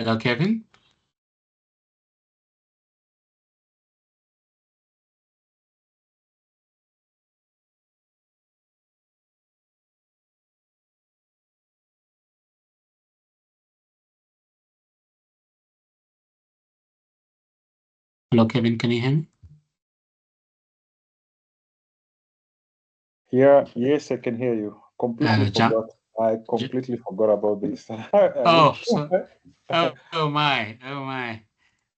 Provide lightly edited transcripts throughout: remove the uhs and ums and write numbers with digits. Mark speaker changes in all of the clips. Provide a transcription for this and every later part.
Speaker 1: Hello, Kevin. Hello, Kevin. Can you hear me?
Speaker 2: Yeah, yes, I can hear you. Completely
Speaker 1: Jump.
Speaker 2: forgot. I completely forgot about this.
Speaker 1: Oh, so oh my, oh my.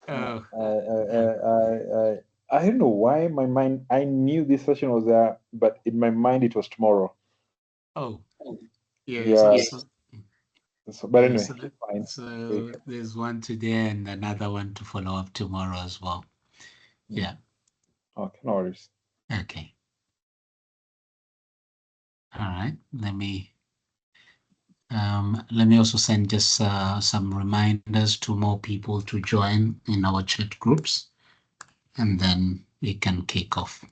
Speaker 1: Oh, uh,
Speaker 2: I don't know why my mind. I knew this session was there, but in my mind it was tomorrow.
Speaker 1: oh, yeah.
Speaker 2: Yeah. But
Speaker 1: Yeah.
Speaker 2: anyway,
Speaker 1: So,
Speaker 2: it's fine.
Speaker 1: so there's one today and another one to follow up tomorrow as well. Yeah.
Speaker 2: Okay, no worries.
Speaker 1: Okay. All right. Let me also send just some reminders to more people to join in our chat groups, and then we can kick off.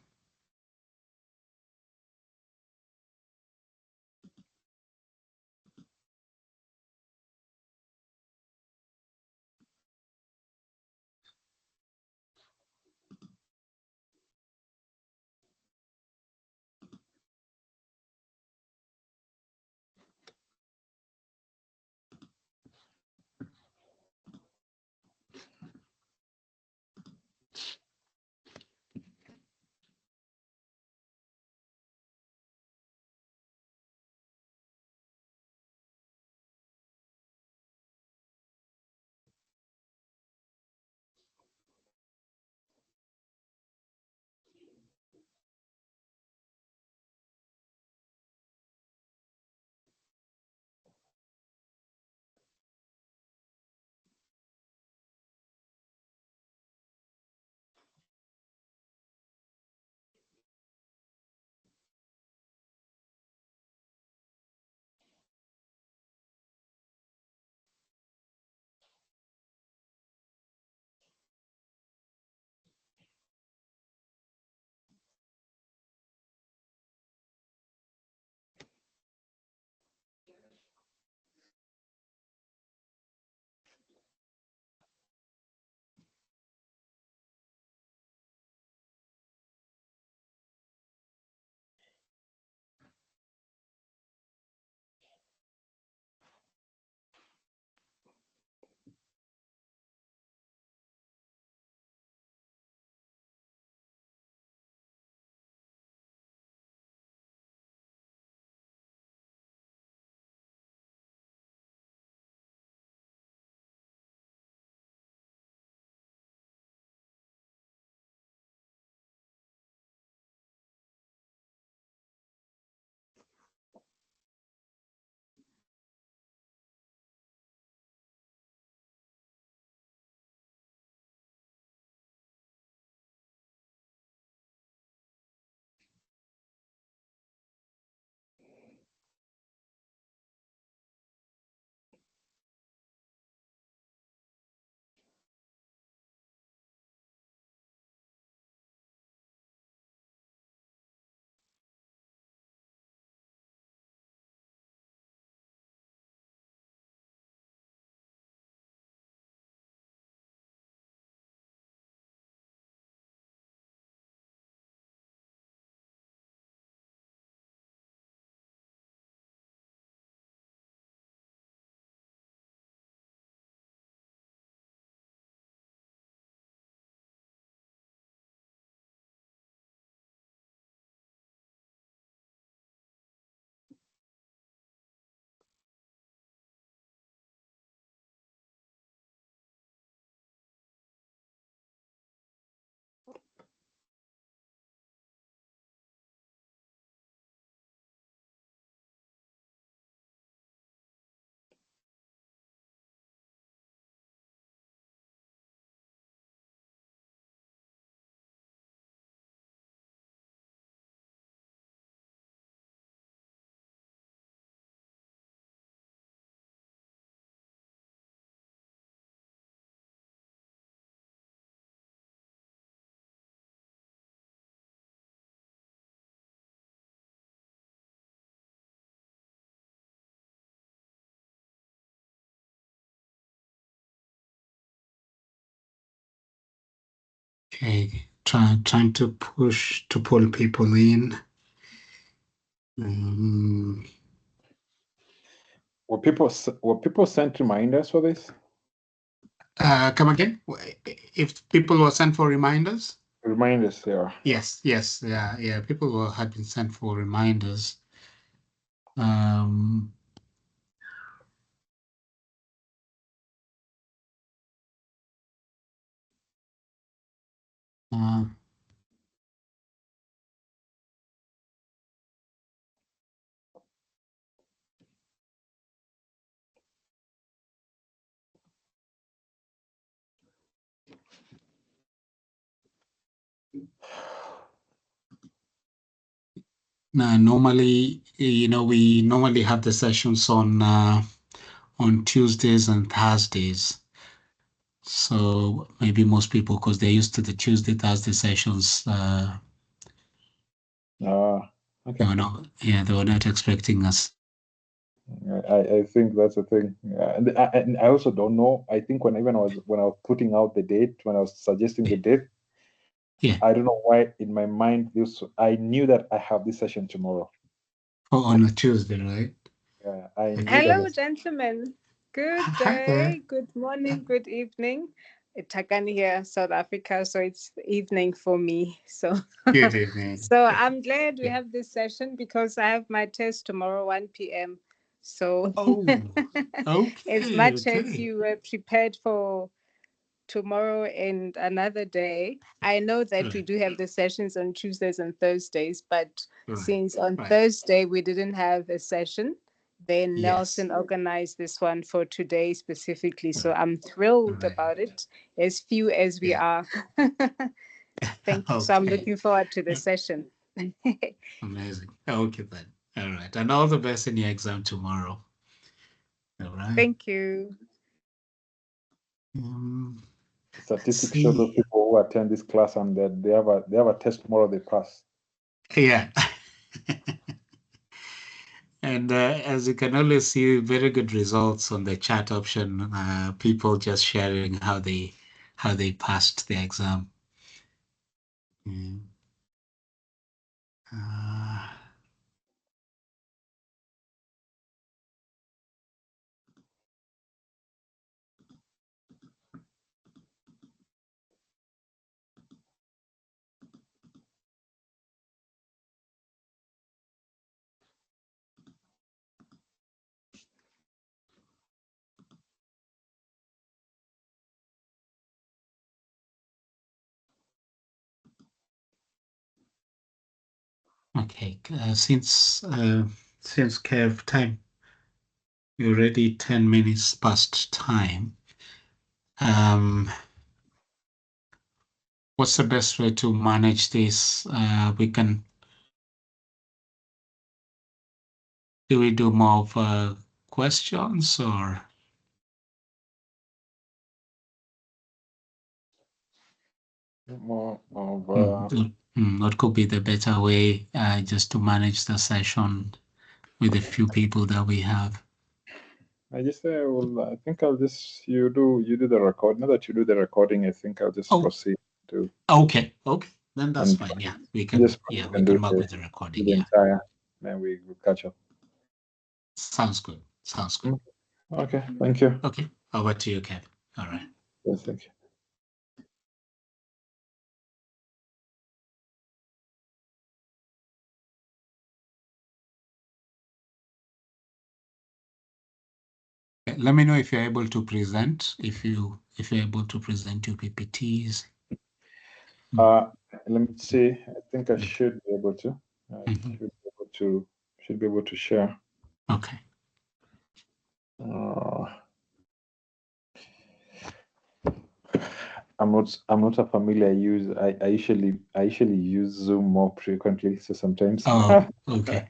Speaker 1: Okay, trying to pull people in. Um,
Speaker 2: Were people sent reminders for this?
Speaker 1: come again? If people were sent for reminders?
Speaker 2: Reminders, yeah.
Speaker 1: Yes, yeah. People had been sent for reminders. Um, uh, Normally, we normally have the sessions on Tuesdays and Thursdays. So maybe most people, because they're used to the Tuesday, Thursday sessions,
Speaker 2: Okay.
Speaker 1: they were not expecting us.
Speaker 2: I think that's the thing. Yeah. And I also don't know. I think when I was putting out the date, when I was suggesting
Speaker 1: Yeah,
Speaker 2: the date,
Speaker 1: yeah.
Speaker 2: I don't know why in my mind I knew that I have this session tomorrow.
Speaker 1: On a Tuesday, right?
Speaker 2: Yeah, I knew
Speaker 1: Okay.
Speaker 2: that.
Speaker 3: Hello, gentlemen. Good
Speaker 1: Hi there.
Speaker 3: day, good morning, good evening. Takani here, South Africa, so it's evening for me. So,
Speaker 1: Good evening.
Speaker 3: so I'm glad we
Speaker 1: Yeah.
Speaker 3: have this session because I have my test tomorrow, 1 p.m. So,
Speaker 1: Oh,
Speaker 3: as
Speaker 1: okay,
Speaker 3: much as
Speaker 1: okay.
Speaker 3: you were prepared for tomorrow and another day. I know that we
Speaker 1: Right,
Speaker 3: do have the sessions on Tuesdays and Thursdays, but
Speaker 1: right,
Speaker 3: since on
Speaker 1: right.
Speaker 3: Thursday we didn't have a session, then
Speaker 1: Yes.
Speaker 3: Nelson organized this one for today specifically. So I'm thrilled
Speaker 1: Right.
Speaker 3: about it, as few as we
Speaker 1: Yeah.
Speaker 3: are. Thank you. So I'm
Speaker 1: Okay.
Speaker 3: looking forward to the session.
Speaker 1: Amazing. Okay then. All right. And all the best in your exam tomorrow. All right.
Speaker 3: Thank you.
Speaker 1: Let's
Speaker 2: Statistics show those
Speaker 1: see.
Speaker 2: people who attend this class and that they have a test tomorrow, they pass.
Speaker 1: Yeah. And as you can always see, very good results on the chat option. People just sharing how they passed the exam. Mm. Uh, okay. Since Kev time, you're already 10 minutes past time. Um, what's the best way to manage this? Do we do more of questions or
Speaker 2: More of
Speaker 1: what could be the better way just to manage the session with the few people that we have?
Speaker 2: I just say, well, I think I'll just you do the record. Now that you do the recording, I think I'll just
Speaker 1: Oh,
Speaker 2: proceed to
Speaker 1: okay. Then that's
Speaker 2: and
Speaker 1: fine.
Speaker 2: just
Speaker 1: Yeah,
Speaker 2: proceed
Speaker 1: we
Speaker 2: and do
Speaker 1: can work
Speaker 2: the
Speaker 1: with the
Speaker 2: do
Speaker 1: recording.
Speaker 2: the
Speaker 1: Yeah,
Speaker 2: entire. Then we will catch up.
Speaker 1: sounds good. Sounds good.
Speaker 2: Mm. Okay, thank you.
Speaker 1: Okay, over to you, Kev. All right.
Speaker 2: Yes, thank you.
Speaker 1: Let me know if you're able to present. If you're able to present your PPTs.
Speaker 2: Uh, Let me see. I think I
Speaker 1: Okay.
Speaker 2: should be able to. I
Speaker 1: Mhm.
Speaker 2: should be able to share.
Speaker 1: Okay.
Speaker 2: Uh, I'm not a familiar user. I usually use Zoom more frequently. So sometimes
Speaker 1: Oh, okay.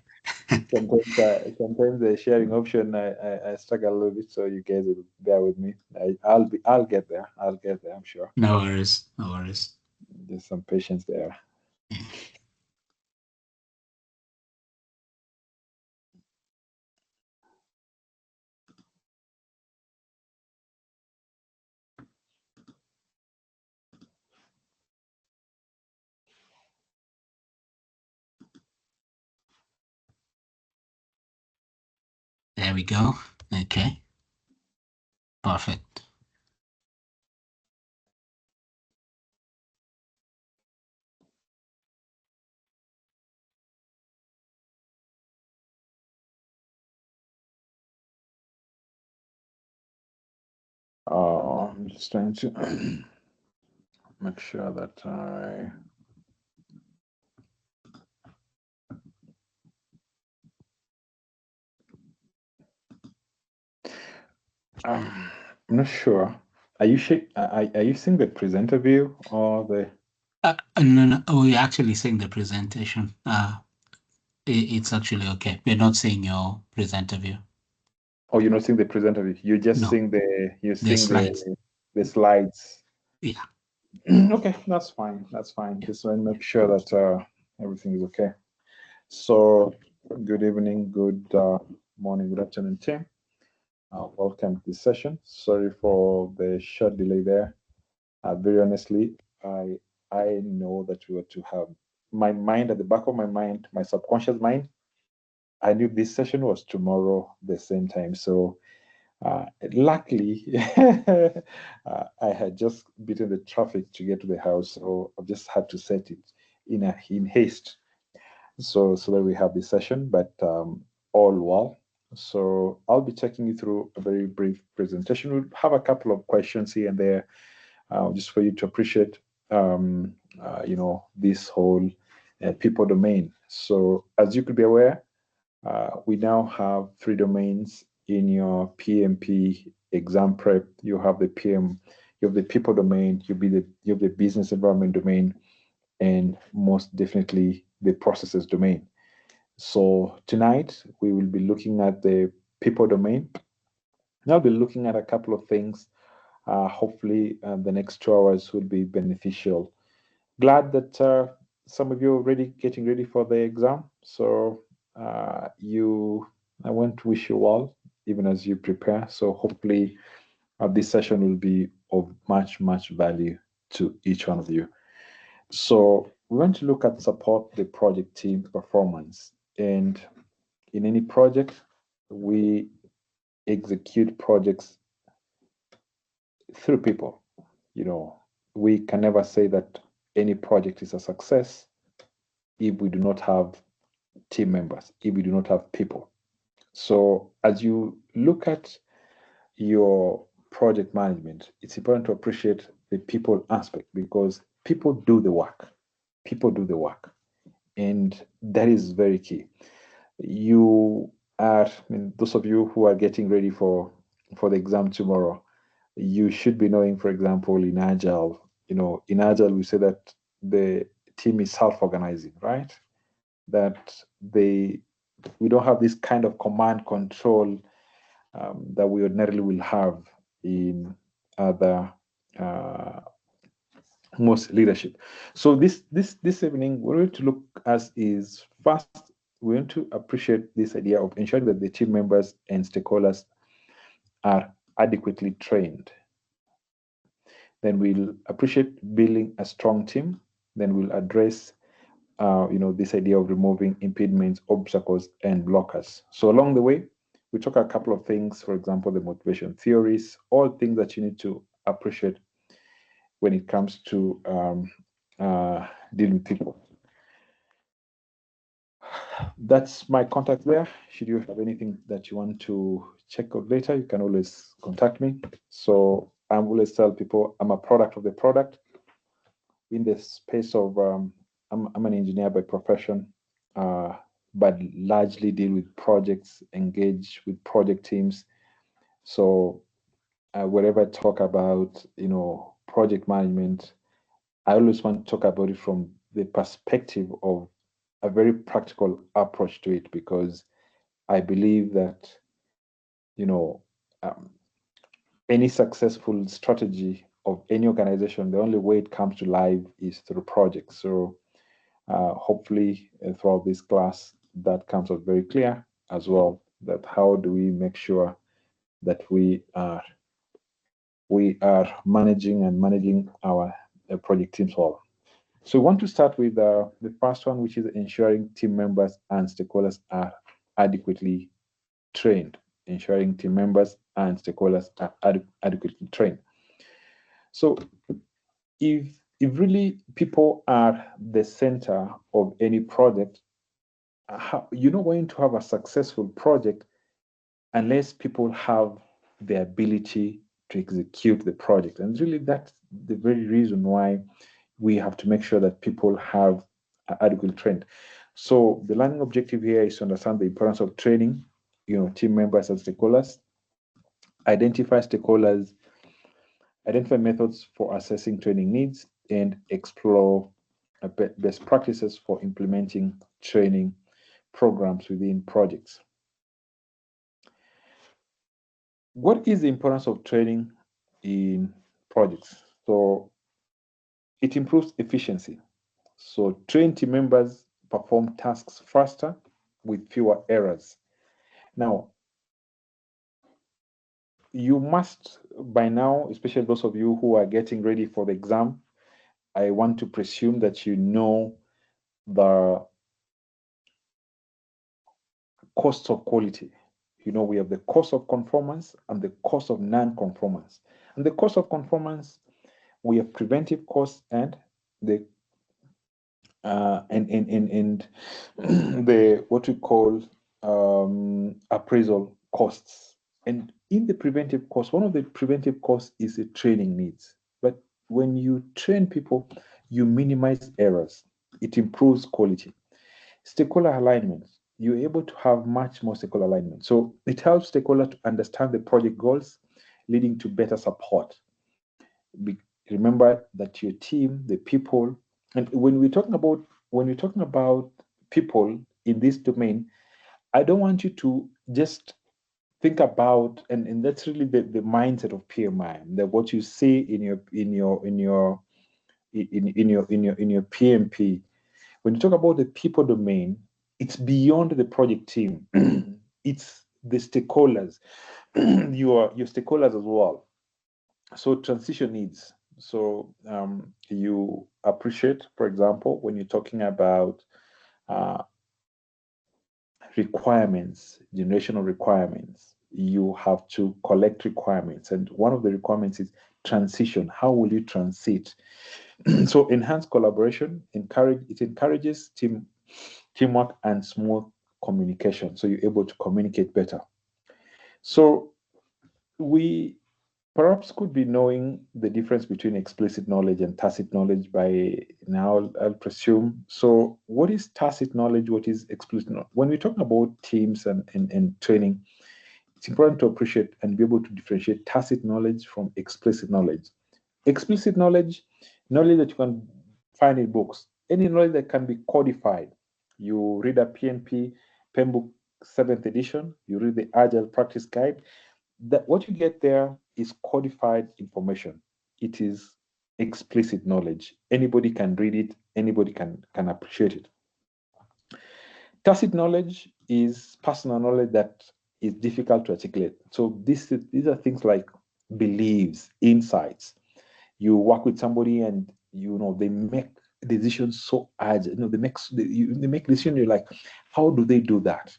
Speaker 2: sometimes the sharing option I struggle a little bit. So you guys will bear with me. I'll get there. I'll get there. I'm sure.
Speaker 1: No worries. No worries.
Speaker 2: There's some patience there.
Speaker 1: There we go. Okay. Perfect.
Speaker 2: I'm just trying to make sure that I. I'm not sure. Are you are you seeing the presenter view or the?
Speaker 1: No, no, we're actually seeing the presentation. It's actually okay. We're not seeing your presenter view.
Speaker 2: Oh, you're not seeing the presenter view. You're just
Speaker 1: No,
Speaker 2: seeing
Speaker 1: the slides.
Speaker 2: the slides.
Speaker 1: Yeah.
Speaker 2: Okay, that's fine. That's fine. Just want to make sure that everything is okay. So, good evening, good morning, good afternoon, team. Welcome to this session. Sorry for the short delay there. Very honestly, I know that we were to have my mind at the back of my mind, my subconscious mind. I knew this session was tomorrow the same time. So luckily, I had just beaten the traffic to get to the house, so I just had to set it in haste. So that we have this session, but all well. So I'll be taking you through a very brief presentation. We'll have a couple of questions here and there, just for you to appreciate, this whole people domain. So as you could be aware, we now have 3 domains in your PMP exam prep. You have the you have the people domain, you have the business environment domain, and most definitely the processes domain. So tonight we will be looking at the people domain. I'll be looking at a couple of things. Hopefully, the next 2 hours will be beneficial. Glad that some of you are already getting ready for the exam. So I want to wish you well, even as you prepare. So hopefully, this session will be of much value to each one of you. So we want to look at support the project team performance. And in any project, we execute projects through people. We can never say that any project is a success if we do not have team members, if we do not have people. So as you look at your project management, it's important to appreciate the people aspect, because people do the work. People do the work. And that is very key. Those of you who are getting ready for the exam tomorrow, you should be knowing, for example, in Agile, we say that the team is self-organizing, right? That we don't have this kind of command control that we ordinarily will have in other most leadership. So this evening, what we're going to look at is, first, we want to appreciate this idea of ensuring that the team members and stakeholders are adequately trained. Then we'll appreciate building a strong team. Then we'll address this idea of removing impediments, obstacles, and blockers. So along the way, we talk a couple of things, for example, the motivation theories, all things that you need to appreciate when it comes to dealing with people. That's my contact there. Should you have anything that you want to check out later, you can always contact me. So I always tell people I'm a product of the product. In the space of, I'm an engineer by profession, but largely deal with projects, engage with project teams. So wherever I talk about, project management, I always want to talk about it from the perspective of a very practical approach to it, because I believe that, um, any successful strategy of any organization, the only way it comes to life is through projects. So hopefully throughout this class, that comes out very clear as well, that how do we make sure that we are managing our project teams well. So we want to start with the first one, which is ensuring team members and stakeholders are adequately trained. ensuring team members and stakeholders are adequately trained. So if really people are the center of any project, you're not going to have a successful project unless people have the ability to execute the project. And really, that's the very reason why we have to make sure that people have adequate training. So the learning objective here is to understand the importance of training, team members and stakeholders, identify stakeholders, identify methods for assessing training needs, and explore best practices for implementing training programs within projects. What is the importance of training in projects? So it improves efficiency. So trained team members perform tasks faster with fewer errors. Now, you must, by now, especially those of you who are getting ready for the exam, I want to presume that you know the cost of quality. We have the cost of conformance and the cost of non-conformance. And the cost of conformance, we have preventive costs and the the what we call appraisal costs. And in the preventive cost, one of the preventive costs is the training needs. But when you train people, you minimize errors. It improves quality. Stakeholder alignment. You're able to have much more stakeholder alignment. So it helps stakeholders to understand the project goals, leading to better support. Remember that your team, the people, and when we're talking about people in this domain, I don't want you to just think about, and that's really the mindset of PMI, that what you see in your PMP. When you talk about the people domain, it's beyond the project team. It's the stakeholders, your stakeholders as well. So transition needs. So you appreciate, for example, when you're talking about requirements, generational requirements, you have to collect requirements. And one of the requirements is transition. How will you transit? So enhanced collaboration, it encourages teamwork and smooth communication. So you're able to communicate better. So we perhaps could be knowing the difference between explicit knowledge and tacit knowledge by now, I'll presume. So what is tacit knowledge? What is explicit knowledge? When we're talking about teams and training, it's important to appreciate and be able to differentiate tacit knowledge from explicit knowledge. Explicit knowledge that you can find in books, any knowledge that can be codified. You read a PMP, Pen Book 7th edition, you read the Agile Practice Guide, that what you get there is codified information. It is explicit knowledge. Anybody can read it, anybody can appreciate it. Tacit knowledge is personal knowledge that is difficult to articulate. So these are things like beliefs, insights. You work with somebody and they make decisions so urgent. They make decisions, you're like, how do they do that?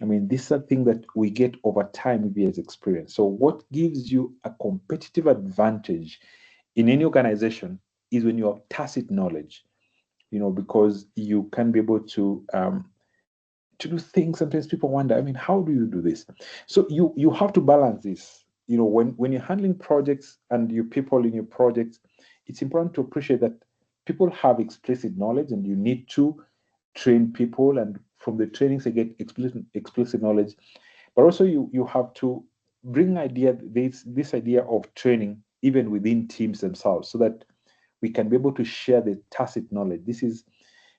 Speaker 2: I mean, this is a thing that we get over time via experience. So what gives you a competitive advantage in any organization is when you have tacit knowledge, because you can be able to do things. Sometimes people wonder, I mean, how do you do this? So you have to balance this. When you're handling projects and you people in your projects, it's important to appreciate that people have explicit knowledge and you need to train people, and from the trainings they get explicit knowledge. But also you have to bring this idea of training even within teams themselves, so that we can be able to share the tacit knowledge. This is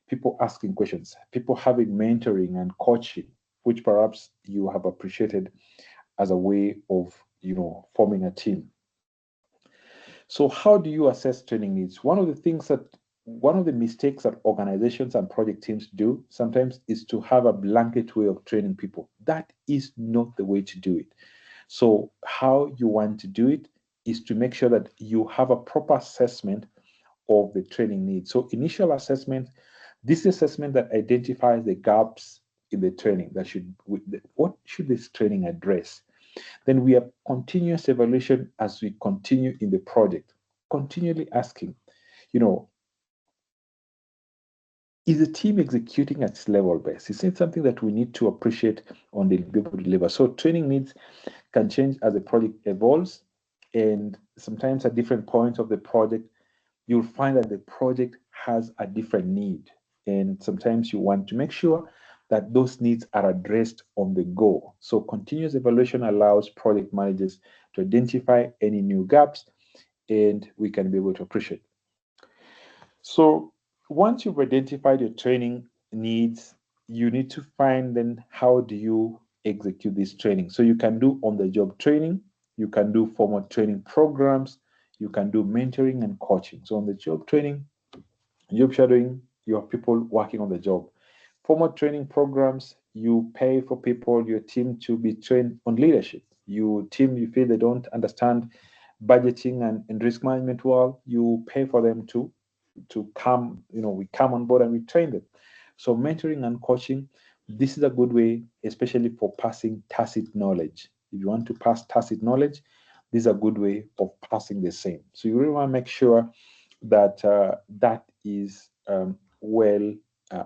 Speaker 2: people asking questions, people having mentoring and coaching, which perhaps you have appreciated as a way of forming a team. So how do you assess training needs? One of the mistakes that organizations and project teams do sometimes is to have a blanket way of training people. That is not the way to do it. So how you want to do it is to make sure that you have a proper assessment of the training needs. So initial assessment, this assessment that identifies the gaps in the training that what should this training address? Then we have continuous evaluation as we continue in the project, continually asking, you know, is the team executing at its level best? Is it something that we need to appreciate on the be able to deliver? So training needs can change as the project evolves, and sometimes at different points of the project, you'll find that the project has a different need, and sometimes you want to make sure that those needs are addressed on the go. So continuous evaluation allows project managers to identify any new gaps, and we can be able to appreciate. So once you've identified your training needs, you need to find then how do you execute this training. So you can do on-the-job training, you can do formal training programs, you can do mentoring and coaching. So on-the-job training, job shadowing, you have people working on the job. Formal training programs, you pay for people, your team to be trained on leadership. You feel they don't understand budgeting and risk management well, you pay for them to come, we come on board and we train them. So mentoring and coaching, this is a good way, especially for passing tacit knowledge. If you want to pass tacit knowledge, this is a good way of passing the same. So you really want to make sure that that is well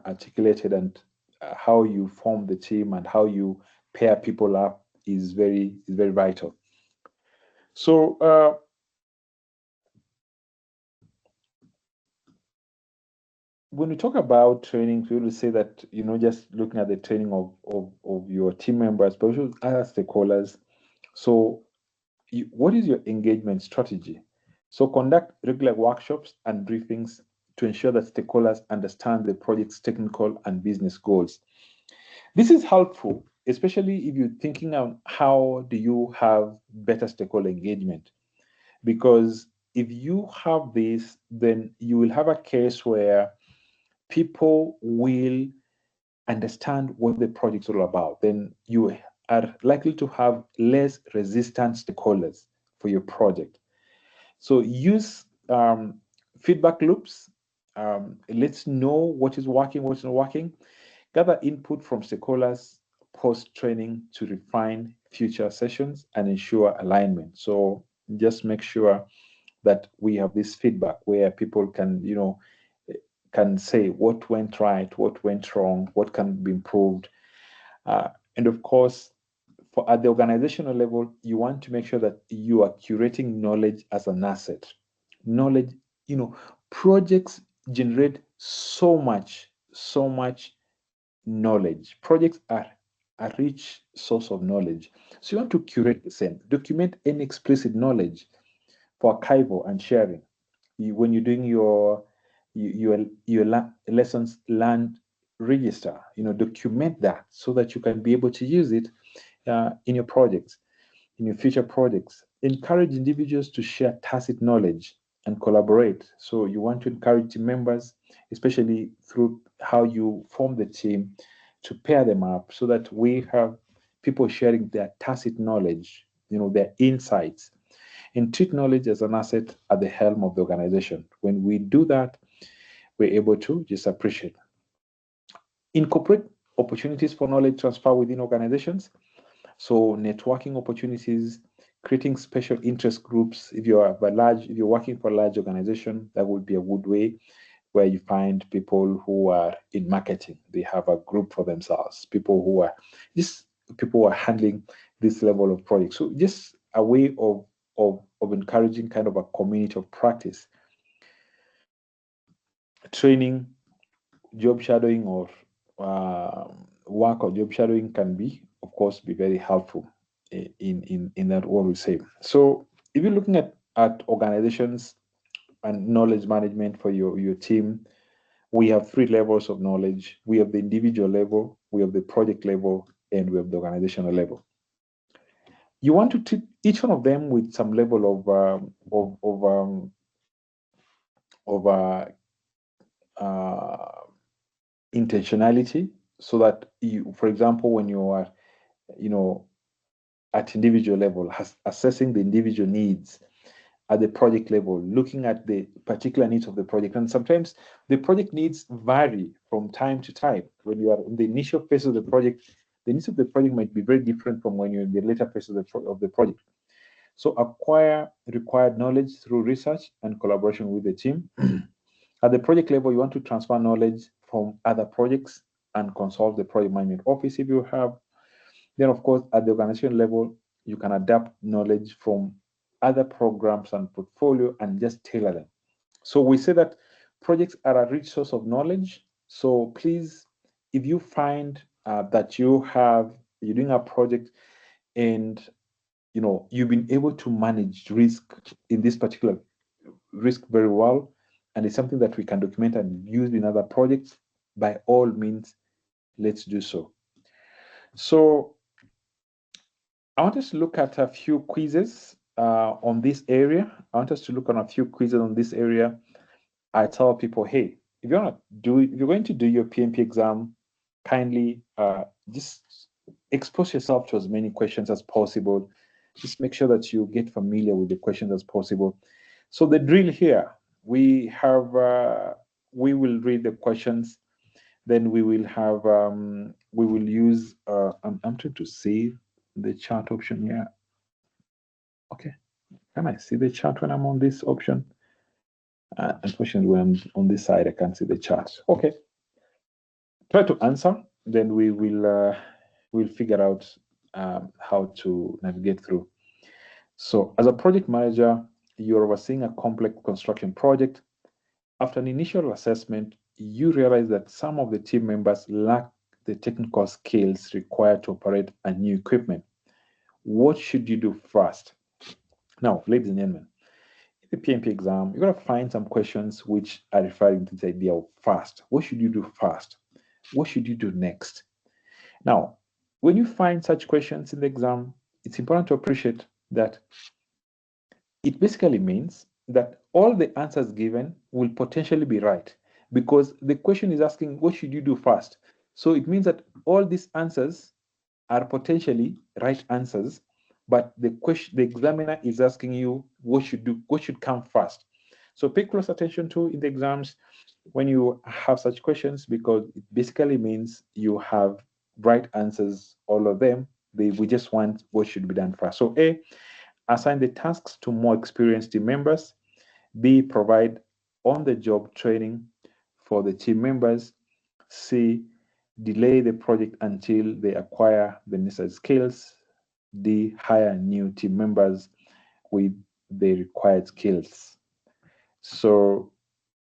Speaker 2: articulated, and how you form the team and how you pair people up is very vital. So when we talk about training, we will say that just looking at the training of your team members, but also other stakeholders. So what is your engagement strategy? So conduct regular workshops and briefings to ensure that stakeholders understand the project's technical and business goals. This is helpful, especially if you're thinking on how do you have better stakeholder engagement. Because if you have this, then you will have a case where people will understand what the project's all about. Then you are likely to have less resistant stakeholders for your project. So use feedback loops. Let's know what is working, what's not working. Gather input from stakeholders post-training to refine future sessions and ensure alignment. So just make sure that we have this feedback where people can say what went right, what went wrong, what can be improved. And of course, at the organizational level, you want to make sure that you are curating knowledge as an asset. Knowledge, projects generate so much knowledge. Projects are a rich source of knowledge. So you want to curate the same. Document any explicit knowledge for archival and sharing. When you're doing your lessons learned register, document that so that you can be able to use it in your projects, in your future projects. Encourage individuals to share tacit knowledge and collaborate. So you want to encourage team members, especially through how you form the team, to pair them up so that we have people sharing their tacit knowledge, their insights, and treat knowledge as an asset at the helm of the organization. When we do that, we're able to just appreciate. Incorporate opportunities for knowledge transfer within organizations. So networking opportunities, creating special interest groups. If you're working for a large organization, that would be a good way where you find people who are in marketing. They have a group for themselves. People who are handling this level of projects. So just a way of encouraging kind of a community of practice. Training, job shadowing, or work or job shadowing can be, of course, be very helpful in that what we say. So if you're looking at organizations and knowledge management for your team, we have 3 levels of knowledge. We have the individual level, we have the project level, and we have the organizational level. You want to treat each one of them with some level of intentionality, so that you, for example, when you are, at individual level, assessing the individual needs, at the project level, looking at the particular needs of the project. And sometimes the project needs vary from time to time. When you are in the initial phase of the project, the needs of the project might be very different from when you're in the later phase of the project. So acquire required knowledge through research and collaboration with the team. At the project level, you want to transfer knowledge from other projects and consult the project management office if you have. Then, of course, at the organization level, you can adapt knowledge from other programs and portfolio and just tailor them. So we say that projects are a rich source of knowledge. So please, if you find that you're doing a project and you've been able to manage risk in this particular risk very well, and it's something that we can document and use in other projects, by all means, let's do so. So I want us to look at a few quizzes on this area. I want us to look on a few quizzes on this area. I tell people, hey, if you're going to do your PMP exam, kindly just expose yourself to as many questions as possible. Just make sure that you get familiar with the questions as possible. So the drill here, we will read the questions, then we will use, I'm trying to see the chat option here. Okay, can I see the chat when I'm on this option? Unfortunately, when I'm on this side, I can't see the chat. Okay, try to answer, then we'll figure out how to navigate through. So as a project manager, you're overseeing a complex construction project. After an initial assessment, you realize that some of the team members lack the technical skills required to operate a new equipment. What should you do first? Now, ladies and gentlemen, in the PMP exam, you're going to find some questions which are referring to the idea of first. What should you do first? What should you do next? Now, when you find such questions in the exam, it's important to appreciate that it basically means that all the answers given will potentially be right, because the question is asking, what should you do first? So it means that all these answers are potentially right answers, but the examiner is asking you what should come first. So pay close attention to in the exams when you have such questions, because it basically means you have right answers, all of them. We just want what should be done first. So A, assign the tasks to more experienced team members. B, provide on-the-job training for the team members. C, delay the project until they acquire the necessary skills. D, hire new team members with the required skills. So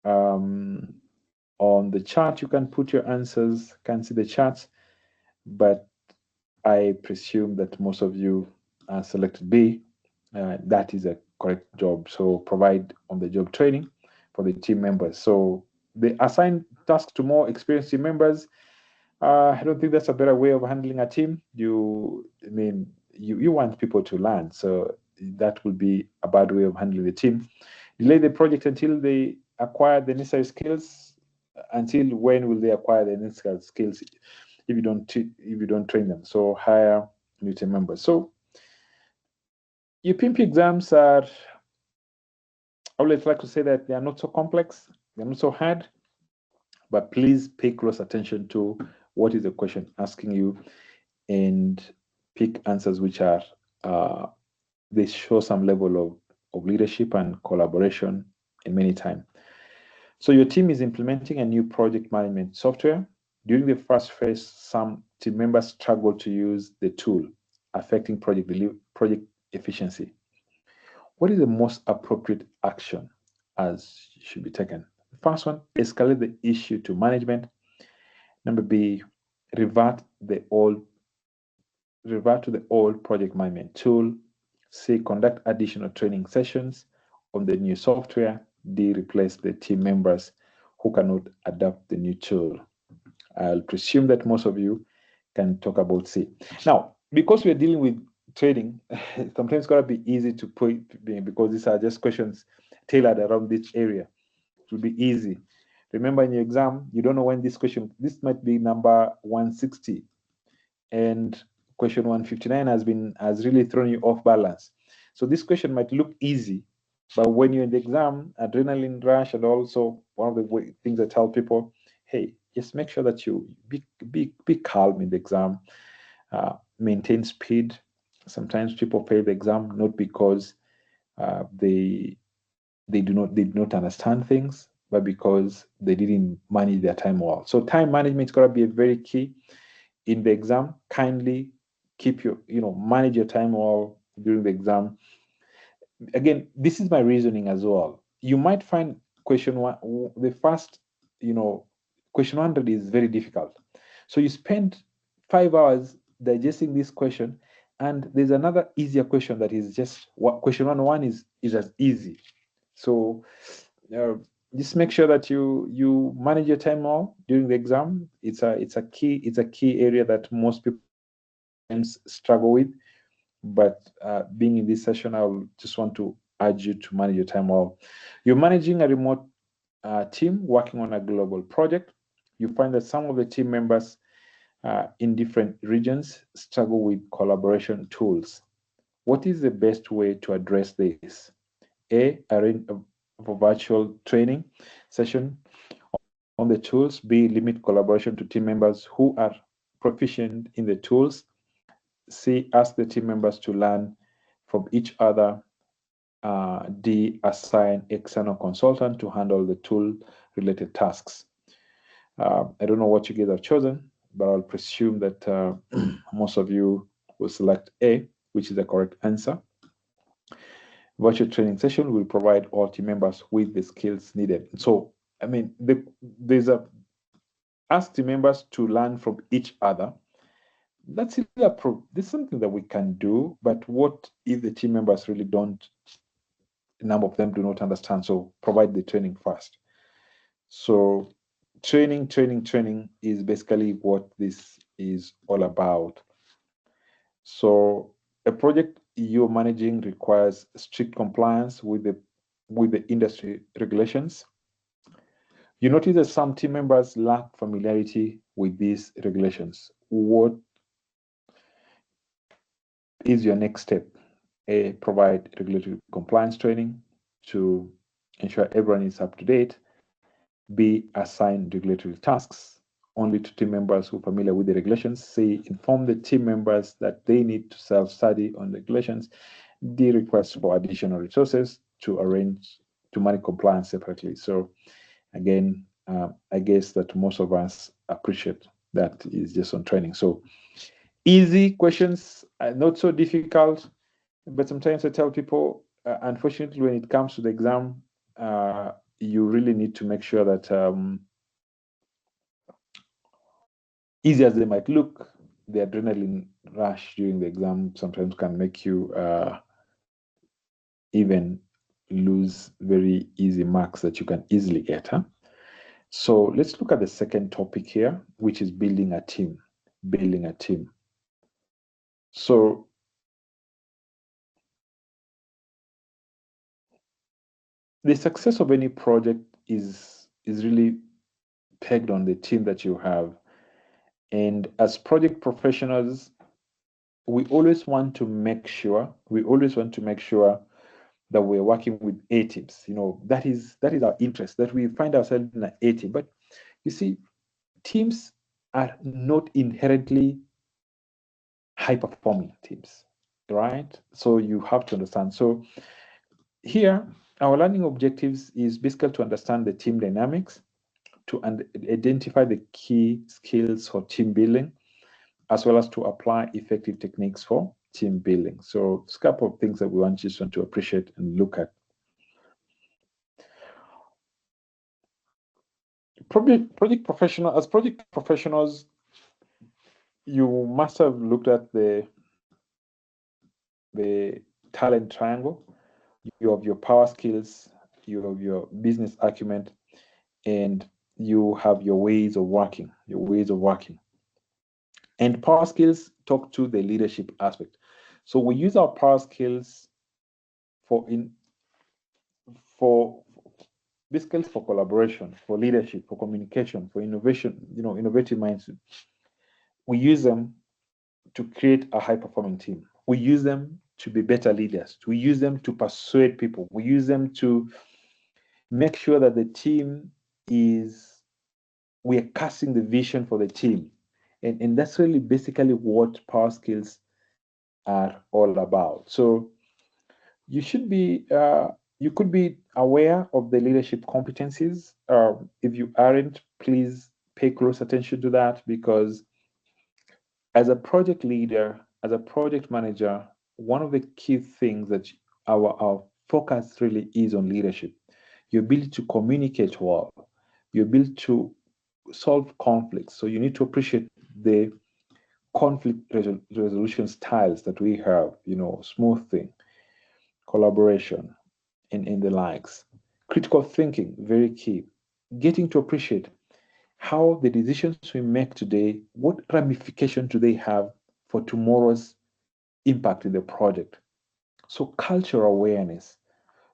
Speaker 2: on the chart, you can put your answers, can see the charts, but I presume that most of you selected B. That is a correct job. So provide on-the-job training for the team members. So they assign tasks to more experienced team members. I don't think that's a better way of handling a team. You want people to learn, so that would be a bad way of handling the team. Delay the project until they acquire the necessary skills. Until when will they acquire the necessary skills if you don't train them? So hire new team members. So your PMP exams are, I would like to say that they are not so complex, they're not so hard, but please pay close attention to what is the question asking you and pick answers which are, they show some level of leadership and collaboration in many times. So your team is implementing a new project management software. During the first phase, some team members struggle to use the tool, affecting project efficiency. What is the most appropriate action as should be taken? The first one, escalate the issue to management. Number B, revert to the old project management tool. C, conduct additional training sessions on the new software. D, replace the team members who cannot adapt the new tool. I'll presume that most of you can talk about C. Now, because we're dealing with trading, sometimes it's gotta be easy to put, because these are just questions tailored around this area. It will be easy. Remember, in your exam, you don't know when this might be number 160, and question 159 has really thrown you off balance. So this question might look easy, but when you're in the exam, adrenaline rush, and also one of the things I tell people, hey, just make sure that you be calm in the exam. Maintain speed. Sometimes people fail the exam not because they did not understand things, but because they didn't manage their time well. So time management is going to be a very key in the exam. Kindly keep manage your time well during the exam. Again, this is my reasoning as well. You might find question one, the first, question 100 is very difficult. So you spend 5 hours digesting this question, and there's another easier question that is just what question one is as easy. So just make sure that you manage your time well during the exam. It's a key area that most people struggle with. But being in this session, I will just want to urge you to manage your time well. You're managing a remote team working on a global project. You find that some of the team members in different regions struggle with collaboration tools. What is the best way to address this? A, arrange a virtual training session on the tools. B, limit collaboration to team members who are proficient in the tools. C, ask the team members to learn from each other. D, assign external consultant to handle the tool-related tasks. I don't know what you guys have chosen, but I'll presume that most of you will select A, which is the correct answer. Virtual training session will provide all team members with the skills needed. So, I mean, ask team members to learn from each other. That's this is something that we can do, but what if the team members really don't? A number of them do not understand. So provide the training first. So training is basically what this is all about. So a project you're managing requires strict compliance with the industry regulations. You notice that some team members lack familiarity with these regulations. What is your next step? A, provide regulatory compliance training to ensure everyone is up to date. B, assign regulatory tasks only to team members who are familiar with the regulations. C, inform the team members that they need to self-study on regulations. D, request for additional resources to manage compliance separately. So again, I guess that most of us appreciate that is just on training. So easy questions, not so difficult, but sometimes I tell people, unfortunately, when it comes to the exam, you really need to make sure that easy as they might look, the adrenaline rush during the exam sometimes can make you even lose very easy marks that you can easily get. So let's look at the second topic here, which is building a team. Building a team. So the success of any project is really pegged on the team that you have. And as project professionals, we always want to make sure that we're working with A teams. That is our interest, that we find ourselves in an A team. But you see, teams are not inherently high-performing teams, right? So you have to understand. So here, our learning objectives is basically to understand the team dynamics, to identify the key skills for team building, as well as to apply effective techniques for team building. So it's a couple of things that we want you to appreciate and look at. Project professionals, you must have looked at the talent triangle. You have your power skills, you have your business acumen, and you have your ways of working. And power skills talk to the leadership aspect. So we use our power skills for basically for collaboration, for leadership, for communication, for innovation, innovative mindset. We use them to create a high-performing team. We use them to be better leaders. We use them to persuade people. We use them to make sure that the team is we are casting the vision for the team. And that's really basically what power skills are all about. So you should be, you could be aware of the leadership competencies. If you aren't, please pay close attention to that, because as a project leader, as a project manager, one of the key things that our focus really is on leadership. Your ability to communicate well, your ability to solve conflicts. So you need to appreciate the conflict resolution styles that we have, smoothing, collaboration, and the likes. Critical thinking, very key. Getting to appreciate how the decisions we make today, what ramification do they have for tomorrow's impact in the project. So cultural awareness.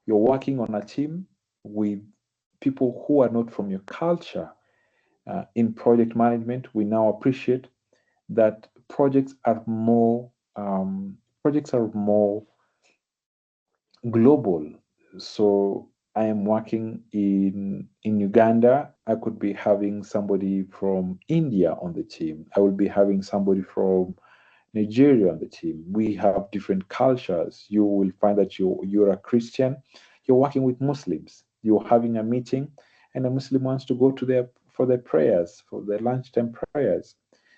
Speaker 2: You're working on a team with people who are not from your culture. In project management, we now appreciate that projects are more global. So I am working in Uganda. I could be having somebody from India on the team. I will be having somebody from Nigeria on the team. We have different cultures. You will find that you're a Christian. You're working with Muslims. You're having a meeting, and a Muslim wants to go to their prayers, for their lunchtime prayers.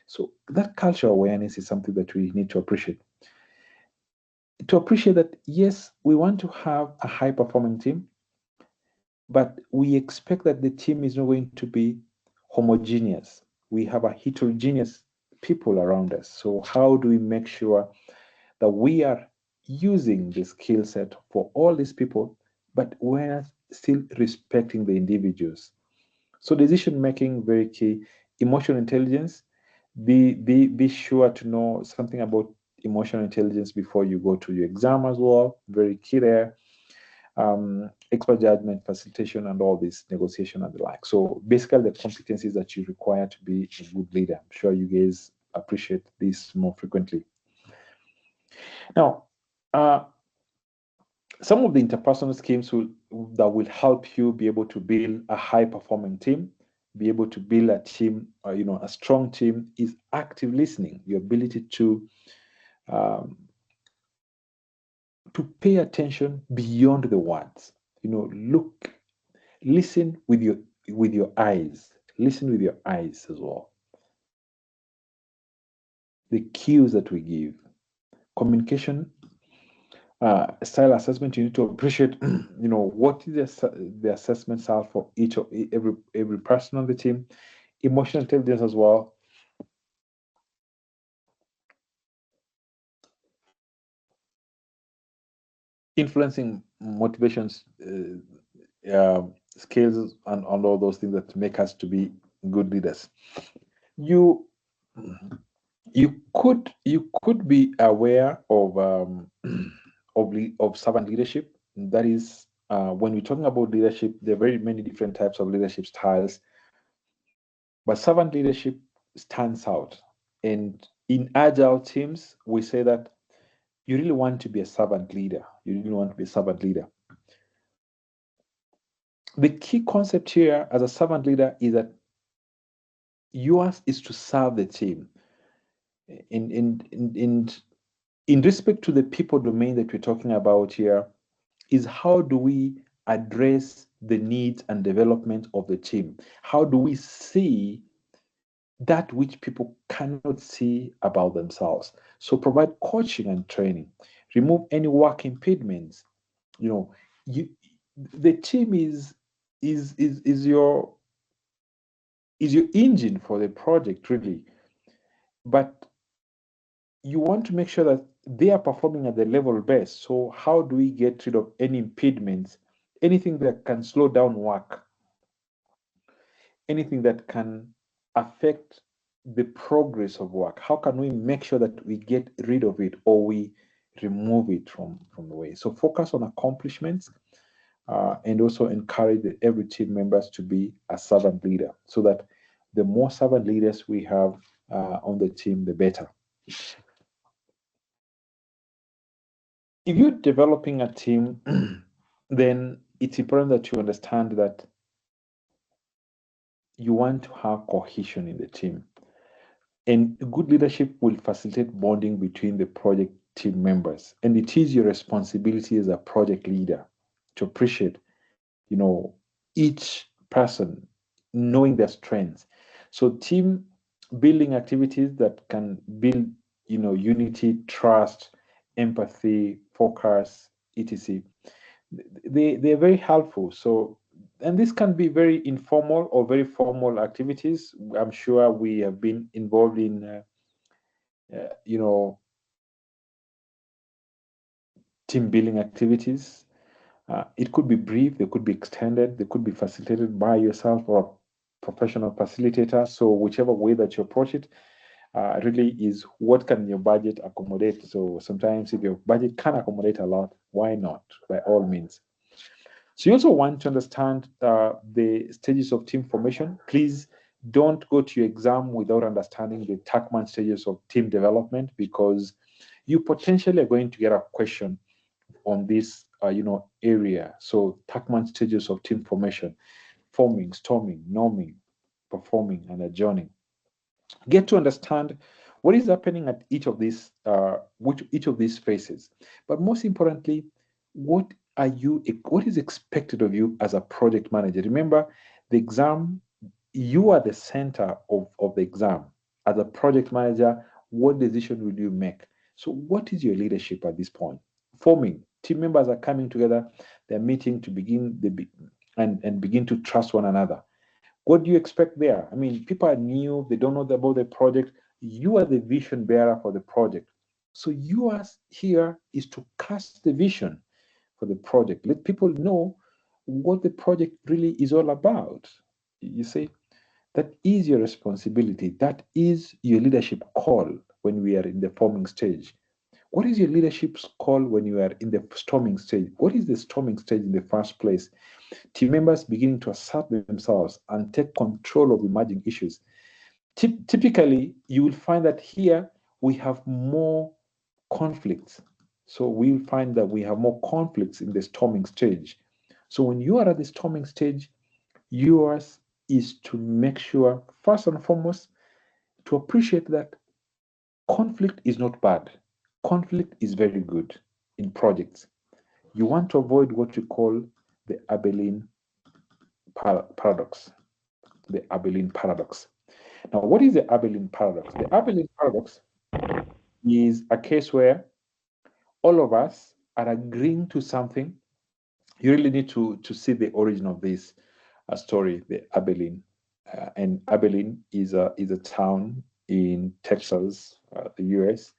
Speaker 2: So that cultural awareness is something that we need to appreciate. To appreciate that, yes, we want to have a high performing team, but we expect that the team is not going to be homogeneous. We have a heterogeneous people around us. So how do we make sure that we are using the skill set for all these people, but we're still respecting the individuals? So decision making, very key. Emotional intelligence, be sure to know something about emotional intelligence before you go to your exam as well. Very key there. Expert judgment, facilitation, and all this negotiation and the like. So basically the competencies that you require to be a good leader. I'm sure you guys appreciate this more frequently. Now, some of the interpersonal skills that will help you be able to build a high performing team, be able to build a team, a strong team, is active listening, your ability um, to pay attention beyond the words. Listen with your eyes. Listen with your eyes as well. The cues that we give, communication style assessment, you need to appreciate what is the assessment style for each of every person on the team. Emotional intelligence as well. Influencing motivations, skills, and all those things that make us to be good leaders. You could be aware of of servant leadership. That is, when we're talking about leadership, there are very many different types of leadership styles, but servant leadership stands out. And in agile teams, we say that you really want to be a servant leader. You really want to be a servant leader. The key concept here as a servant leader is that yours is to serve the team. In respect to the people domain that we're talking about here, is how do we address the needs and development of the team? How do we see that which people cannot see about themselves? So provide coaching and training, remove any work impediments. The team is your engine for the project, really, but you want to make sure that they are performing at the level best. So how do we get rid of any impediments, anything that can slow down work, anything that can affect the progress of work? How can we make sure that we get rid of it, or we remove it from the way? So focus on accomplishments, and also encourage every team members to be a servant leader, so that the more servant leaders we have on the team, the better. If you're developing a team, then it's important that you understand that you want to have cohesion in the team. And good leadership will facilitate bonding between the project team members. And it is your responsibility as a project leader to appreciate, each person knowing their strengths. So team building activities that can build, unity, trust, empathy, focus, etc. They're very helpful. So, and this can be very informal or very formal activities. I'm sure we have been involved in, team building activities. It could be brief, they could be extended, they could be facilitated by yourself or a professional facilitator. So, whichever way that you approach it, really is what can your budget accommodate. So, sometimes if your budget can accommodate a lot, why not? By all means. So, you also want to understand the stages of team formation. Please don't go to your exam without understanding the Tuckman stages of team development, because you potentially are going to get a question on this area. So Tuckman stages of team formation: forming, storming, norming, performing, and adjourning. Get to understand what is happening at each of these phases. But most importantly, what what is expected of you as a project manager? Remember, the exam, you are the center of the exam. As a project manager, what decision will you make? So what is your leadership at this point? Forming. Team members are coming together, they're meeting to and begin to trust one another. What do you expect there? I mean, people are new, they don't know about the project. You are the vision bearer for the project. So yours here is to cast the vision for the project. Let people know what the project really is all about. You see, that is your responsibility. That is your leadership call when we are in the forming stage. What is your leadership's call when you are in the storming stage? What is the storming stage in the first place? Team members beginning to assert themselves and take control of emerging issues. Typically, you will find that here we have more conflicts. So we'll find that we have more conflicts in the storming stage. So when you are at the storming stage, yours is to make sure, first and foremost, to appreciate that conflict is not bad. Conflict is very good in projects. You want to avoid what we call the Abilene paradox. The Abilene paradox. Now, what is the Abilene paradox? The Abilene paradox is a case where all of us are agreeing to something. You really need to see the origin of this story, the Abilene. And Abilene is a town in Texas, the US.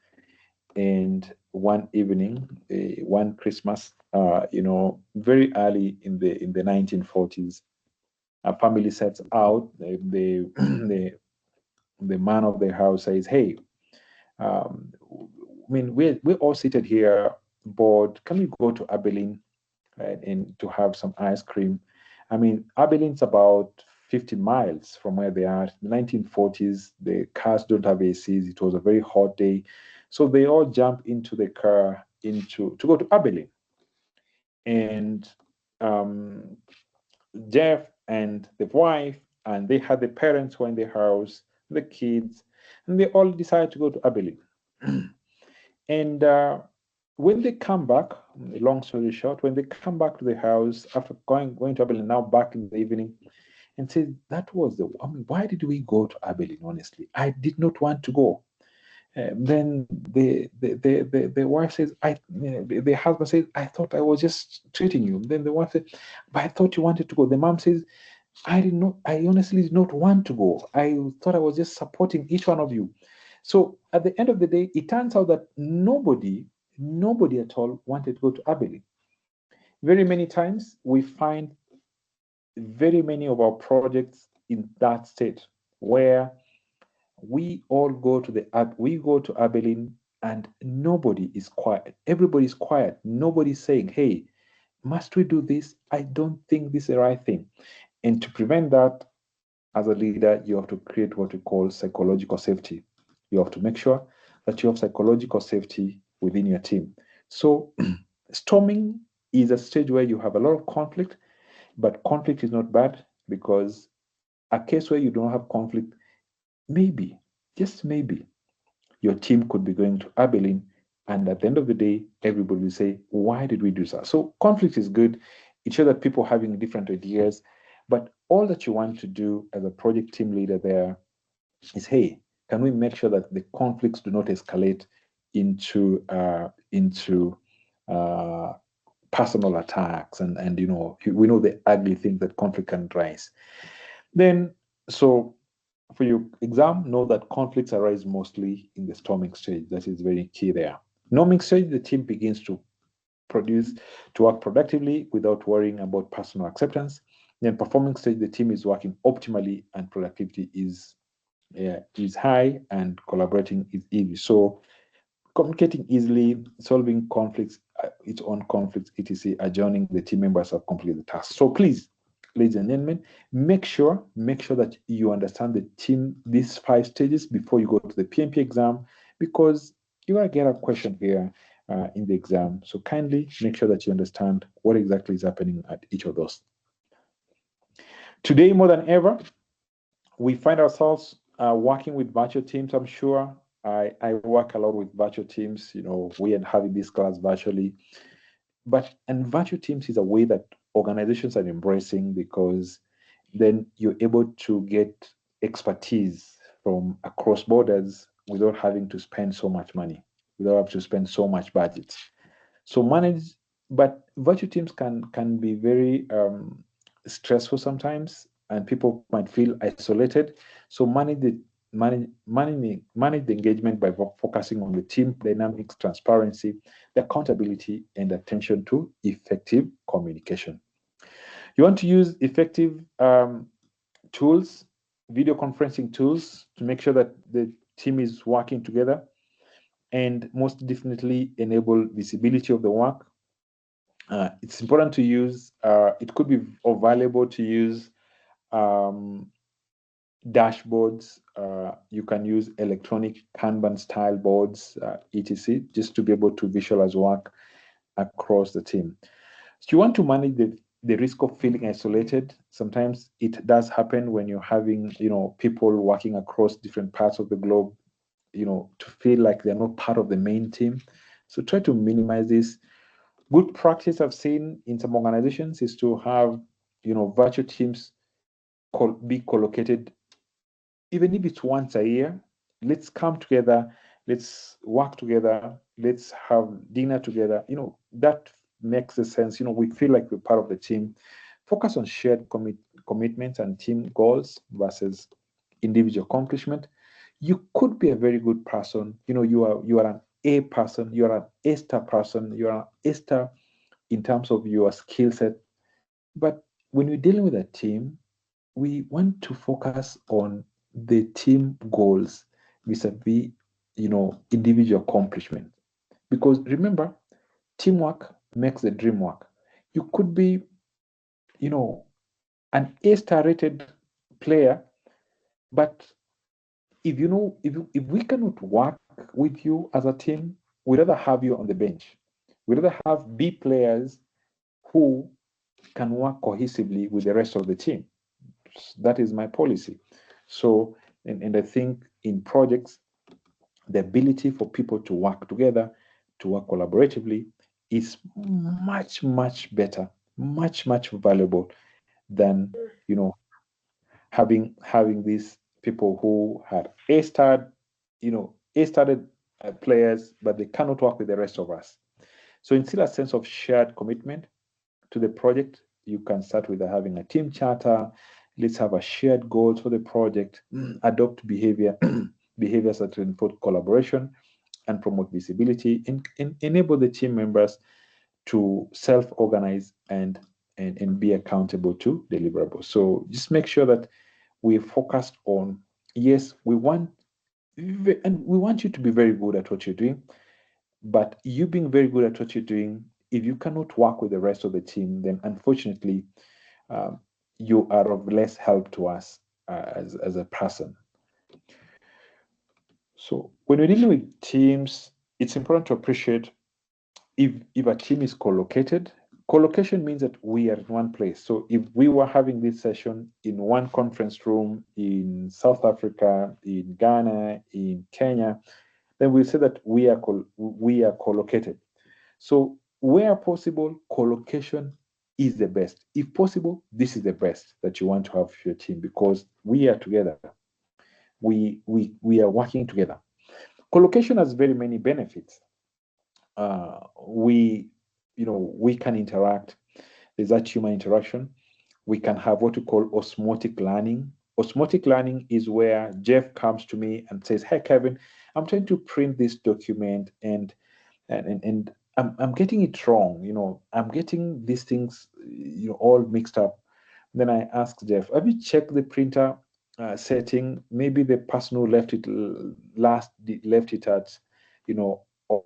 Speaker 2: And one evening, one Christmas, very early in the 1940s, a family sets out. The man of the house says, "Hey, I mean, we're all seated here, bored. Can we go to Abilene, right, and to have some ice cream?" I mean, Abilene's about 50 miles from where they are. In the 1940s, the cars don't have ACs. It was a very hot day, so they all jump into the car to go to Abilene. And um, Jeff and the wife, and they had the parents who were in the house, the kids, and they all decided to go to Abilene. And when they come back, long story short, when they come back to the house after going to Abilene, now back in the evening, and says, "That was I mean, why did we go to Abilene? Honestly, I did not want to go." Then the wife says, the husband says, "I thought I was just treating you." Then the wife says, "But I thought you wanted to go." The mom says, I honestly did not want to go. I thought I was just supporting each one of you." So at the end of the day, it turns out that nobody at all wanted to go to Abilene. Very many times we find very many of our projects in that state where we all go to Abilene and nobody is quiet. Everybody's quiet. Nobody's saying, "Hey, must we do this? I don't think this is the right thing." And to prevent that, as a leader, you have to create what we call psychological safety. You have to make sure that you have psychological safety within your team. So, storming is a stage where you have a lot of conflict, but conflict is not bad because a case where you don't have conflict, maybe, just maybe, your team could be going to Abilene, and at the end of the day, everybody will say, why did we do that? So conflict is good. It shows that people having different ideas, but all that you want to do as a project team leader there is, hey, can we make sure that the conflicts do not escalate into personal attacks, and we know the ugly things that conflict can rise. Then, so for your exam, know that conflicts arise mostly in the storming stage. That is very key there. Norming stage, the team begins to work productively without worrying about personal acceptance. Then performing stage, the team is working optimally and productivity is high and collaborating is easy. So communicating easily, solving conflicts, its own conflicts, etc., adjourning the team members have completed the task. So please, ladies and gentlemen, make sure that you understand the team, these 5 stages before you go to the PMP exam, because you're going to get a question here in the exam. So kindly make sure that you understand what exactly is happening at each of those. Today, more than ever, we find ourselves working with virtual teams. I'm sure I work a lot with virtual teams. We are having this class virtually, and virtual teams is a way that organizations are embracing, because then you're able to get expertise from across borders without having to spend so much money, without having to spend so much budget. So but virtual teams can be very stressful sometimes, and people might feel isolated. So manage the engagement by focusing on the team dynamics, transparency, the accountability, and attention to effective communication. You want to use effective tools, video conferencing tools, to make sure that the team is working together, and most definitely enable visibility of the work. It's important to use, it could be valuable to use dashboards. You can use electronic Kanban style boards, etc., just to be able to visualize work across the team. So you want to manage the risk of feeling isolated. Sometimes it does happen when you're having, people working across different parts of the globe, to feel like they're not part of the main team. So try to minimize this. Good practice I've seen in some organizations is to have, virtual teams be collocated, even if it's once a year. Let's come together, let's work together, let's have dinner together. That makes a sense. We feel like we're part of the team. Focus on shared commitments and team goals versus individual accomplishment. You could be a very good person. You are an A person, you are an A-star person, you are an A-star in terms of your skill set. But when we're dealing with a team, we want to focus on the team goals vis-a-vis, individual accomplishment. Because remember, teamwork makes the dream work. You could be, an A-star rated player, but if we cannot work with you as a team, we'd rather have you on the bench. We'd rather have B players who can work cohesively with the rest of the team. That is my policy. So, and I think in projects, the ability for people to work together, to work collaboratively, is much, much better, much, much valuable than, having these people who had A-started players, but they cannot work with the rest of us. So instill a sense of shared commitment to the project. You can start with having a team charter. Let's have a shared goals for the project. Adopt behaviors that reinforce collaboration and promote visibility, and enable the team members to self-organize and be accountable to deliverables. So just make sure that we're focused on, yes, we want you to be very good at what you're doing, but you being very good at what you're doing, if you cannot work with the rest of the team, then unfortunately, you are of less help to us as a person. So when we're dealing with teams, it's important to appreciate if a team is co-located, Co-location means that we are in one place. So if we were having this session in one conference room in South Africa, in Ghana, in Kenya, then we say that we are co-located. So where possible, co-location is the best. If possible, this is the best that you want to have for your team, because we are together. We are working together. Co-location has very many benefits. We can interact. There's that human interaction. We can have what we call osmotic learning. Osmotic learning is where Jeff comes to me and says, "Hey, Kevin, I'm trying to print this document and I'm getting it wrong. I'm getting these things, all mixed up." Then I ask Jeff, "Have you checked the printer setting? Maybe the person who left it left it at,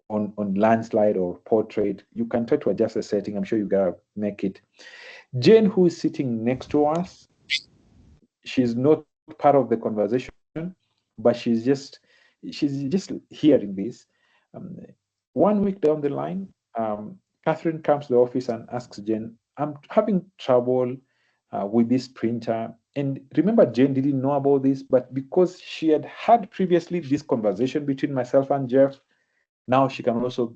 Speaker 2: on landslide or portrait. You can try to adjust the setting. I'm sure you gotta make it." Jane, who is sitting next to us, she's not part of the conversation, but she's just hearing this. Um, 1 week down the line, Catherine comes to the office and asks Jane, "I'm having trouble with this printer." And remember, Jane didn't know about this, but because she had previously this conversation between myself and Jeff, now she can also,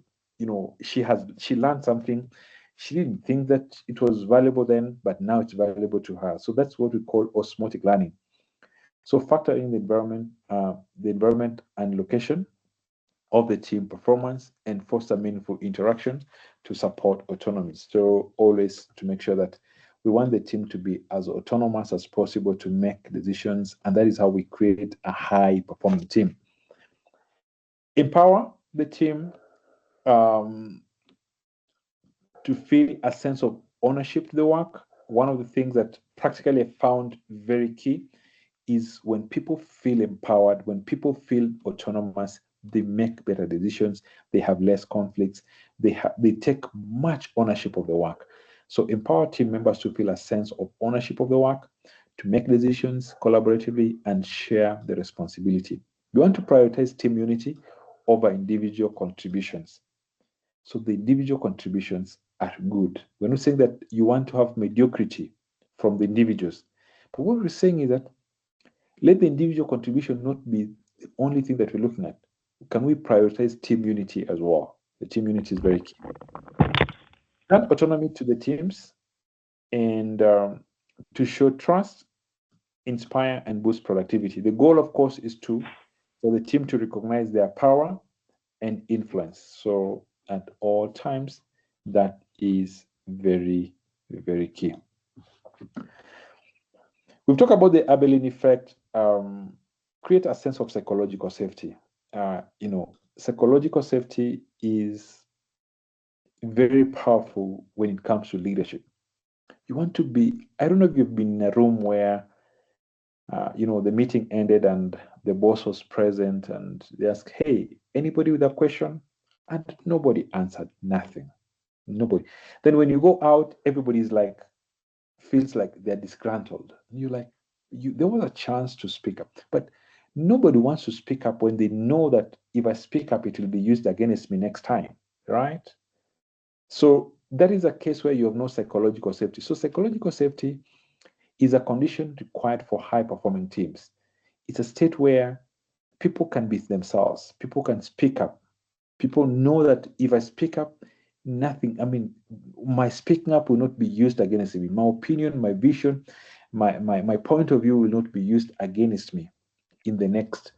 Speaker 2: she learned something. She didn't think that it was valuable then, but now it's valuable to her. So that's what we call osmotic learning. So factor in the environment and location of the team performance, and foster meaningful interaction to support autonomy. So always to make sure that we want the team to be as autonomous as possible to make decisions, and that is how we create a high performing team. Empower the team to feel a sense of ownership to the work. One of the things that practically I found very key is when people feel empowered, when people feel autonomous, they make better decisions, they have less conflicts, they take much ownership of the work. So empower team members to feel a sense of ownership of the work, to make decisions collaboratively and share the responsibility. We want to prioritize team unity over individual contributions. So the individual contributions are good. We're not saying that you want to have mediocrity from the individuals, but what we're saying is that let the individual contribution not be the only thing that we're looking at. Can we prioritize team unity as well? The team unity is very key. Grant autonomy to the teams and to show trust, inspire, and boost productivity. The goal, of course, is for the team to recognize their power and influence. So at all times, that is very, very key. We've talked about the Abelin effect. Create a sense of psychological safety. Psychological safety is very powerful when it comes to leadership. You want to be, I don't know if you've been in a room where, the meeting ended and the boss was present and they asked, "Hey, anybody with a question?" And nobody answered, nothing. Nobody. Then when you go out, everybody's like, feels like they're disgruntled. You're like, there was a chance to speak up, but nobody wants to speak up when they know that if I speak up, it will be used against me next time, right? So that is a case where you have no psychological safety. So psychological safety is a condition required for high performing teams. It's a state where people can be themselves, people can speak up, people know that if I speak up, my speaking up will not be used against me. My opinion, my vision, my point of view will not be used against me in the next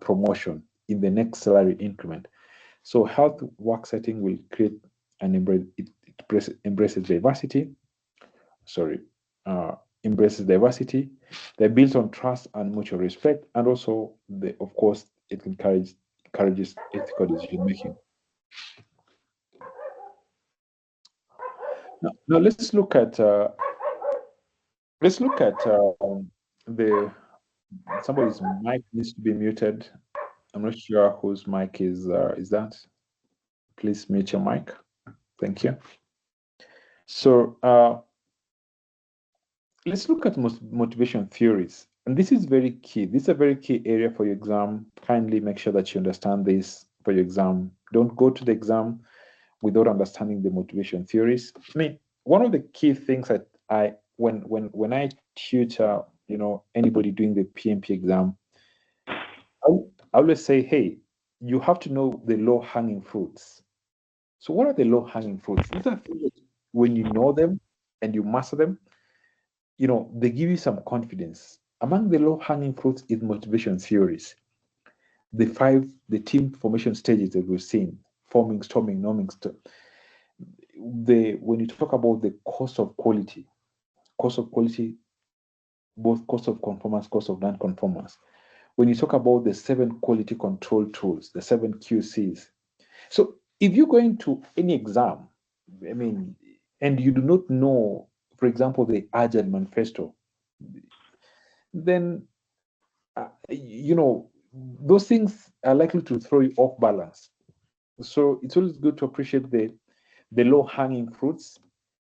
Speaker 2: promotion, in the next salary increment. So health work setting will create an embraces diversity. Embraces diversity. They're built on trust and mutual respect, and also, of course, it encourages ethical decision making. Now let's look at the somebody's mic needs to be muted. I'm not sure whose mic is that. Please mute your mic. Thank you. So let's look at motivation theories. And this is very key. This is a very key area for your exam. Kindly make sure that you understand this for your exam. Don't go to the exam without understanding the motivation theories. I mean, one of the key things that when I tutor, anybody doing the PMP exam, I always say, hey, you have to know the low hanging fruits. So what are the low hanging fruits? These are things that when you know them and you master them, they give you some confidence. Among the low hanging fruits is motivation theories. The team formation stages that we've seen: forming, storming, norming. When you talk about the cost of quality, both cost of conformance, cost of non-conformance. When you talk about the 7 quality control tools, the 7 QCs. So if you go into any exam, I mean, and you do not know, for example, the Agile Manifesto, then those things are likely to throw you off balance. So it's always good to appreciate the low hanging fruits.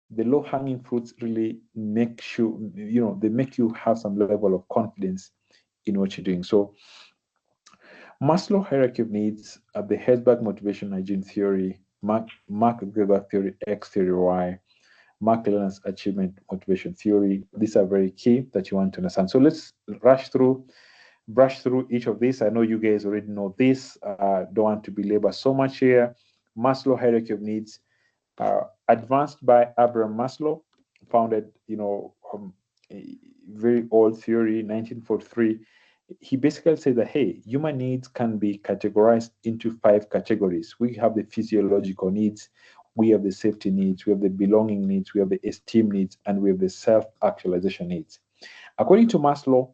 Speaker 2: The low hanging fruits really make you, they make you have some level of confidence in what you're doing. So Maslow hierarchy of needs, the Herzberg motivation hygiene theory, Mark Zuckerberg theory, X theory, Y, Mark Leonard's achievement motivation theory. These are very key that you want to understand. So let's brush through each of these. I know you guys already know this. Don't want to belabor so much here. Maslow hierarchy of needs, advanced by Abraham Maslow, founded, a very old theory, 1943. He basically said that, hey, human needs can be categorized into 5 categories. We have the physiological needs, we have the safety needs, we have the belonging needs, we have the esteem needs, and we have the self-actualization needs. According to Maslow,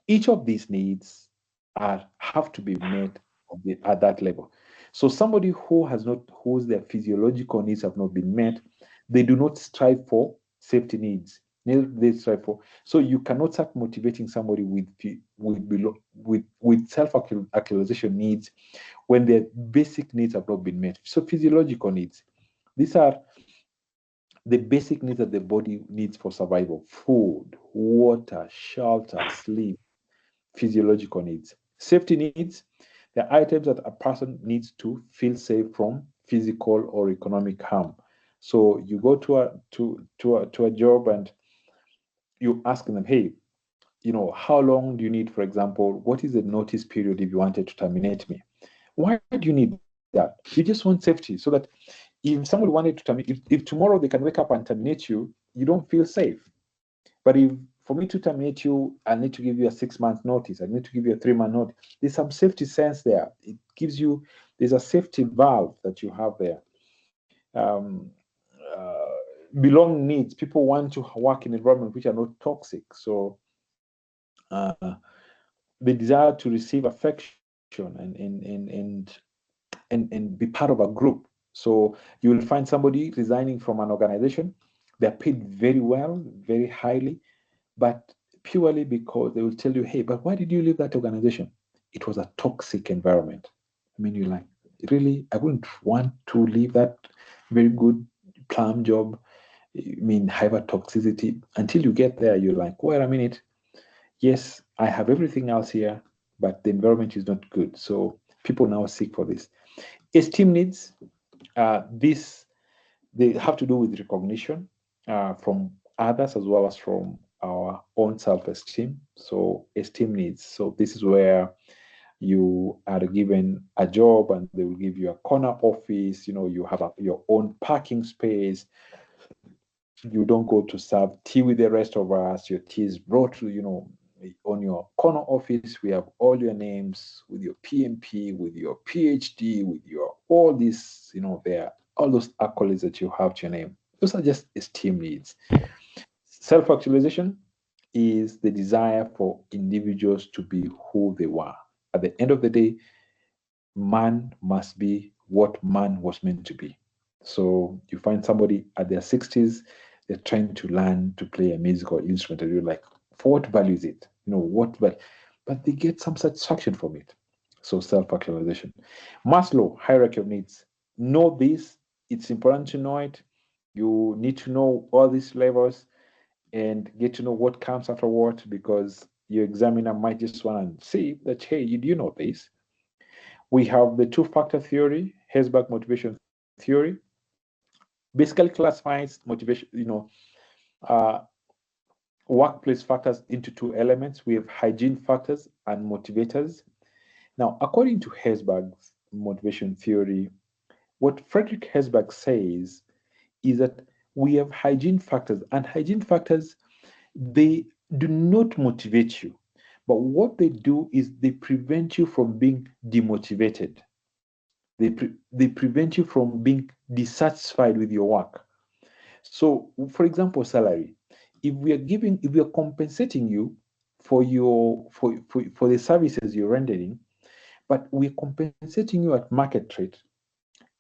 Speaker 2: each of these needs have to be met at that level. So somebody whose their physiological needs have not been met, they do not strive for safety needs. They strive for. So you cannot start motivating somebody with self-actualization needs when their basic needs have not been met. So physiological needs, these are the basic needs that the body needs for survival: food, water, shelter, sleep. Physiological needs. Safety needs, the items that a person needs to feel safe from physical or economic harm. So you go to a job and you ask them, hey, how long do you need, for example, what is the notice period if you wanted to terminate me? Why do you need that? You just want safety so that if somebody wanted to terminate, if tomorrow they can wake up and terminate you, you don't feel safe. But if for me to terminate you, I need to give you a 6-month notice. I need to give you a 3-month notice. There's some safety sense there. It gives you, there's a safety valve that you have there. Uh, Belonging needs. People want to work in environments which are not toxic. So the desire to receive affection and be part of a group. So you will find somebody resigning from an organization. They're paid very well, very highly, but purely because they will tell you, hey, but why did you leave that organization? It was a toxic environment. I mean, you're like, really? I wouldn't want to leave that very good plum job. I mean, hyper toxicity. Until you get there, you're like, wait a minute. Yes, I have everything else here, but the environment is not good. So people now seek for this. Esteem needs, they have to do with recognition from others as well as from our own self-esteem. So esteem needs. So this is where you are given a job and they will give you a corner office. You have your own parking space. You don't go to serve tea with the rest of us. Your tea is brought to, on your corner office. We have all your names with your PMP, with your PhD, with your all this, there, all those accolades that you have to your name. Those are just esteem needs. Self-actualization is the desire for individuals to be who they were. At the end of the day, man must be what man was meant to be. So you find somebody at their 60s, they're trying to learn to play a musical instrument, and you're like, for what value is it? But they get some satisfaction from it. So self-actualization. Maslow, hierarchy of needs. Know this. It's important to know it. You need to know all these levels and get to know what comes after what, because your examiner might just want to see that, hey, do you know this? We have the 2-factor theory, Herzberg motivation theory. Basically classifies motivation, workplace factors into two elements. We have hygiene factors and motivators. Now, according to Herzberg's motivation theory, what Frederick Herzberg says is that we have hygiene factors, and hygiene factors, they do not motivate you, but what they do is they prevent you from being demotivated. They prevent you from being dissatisfied with your work. So, for example, salary. If we are compensating you for for the services you're rendering, but we're compensating you at market rate,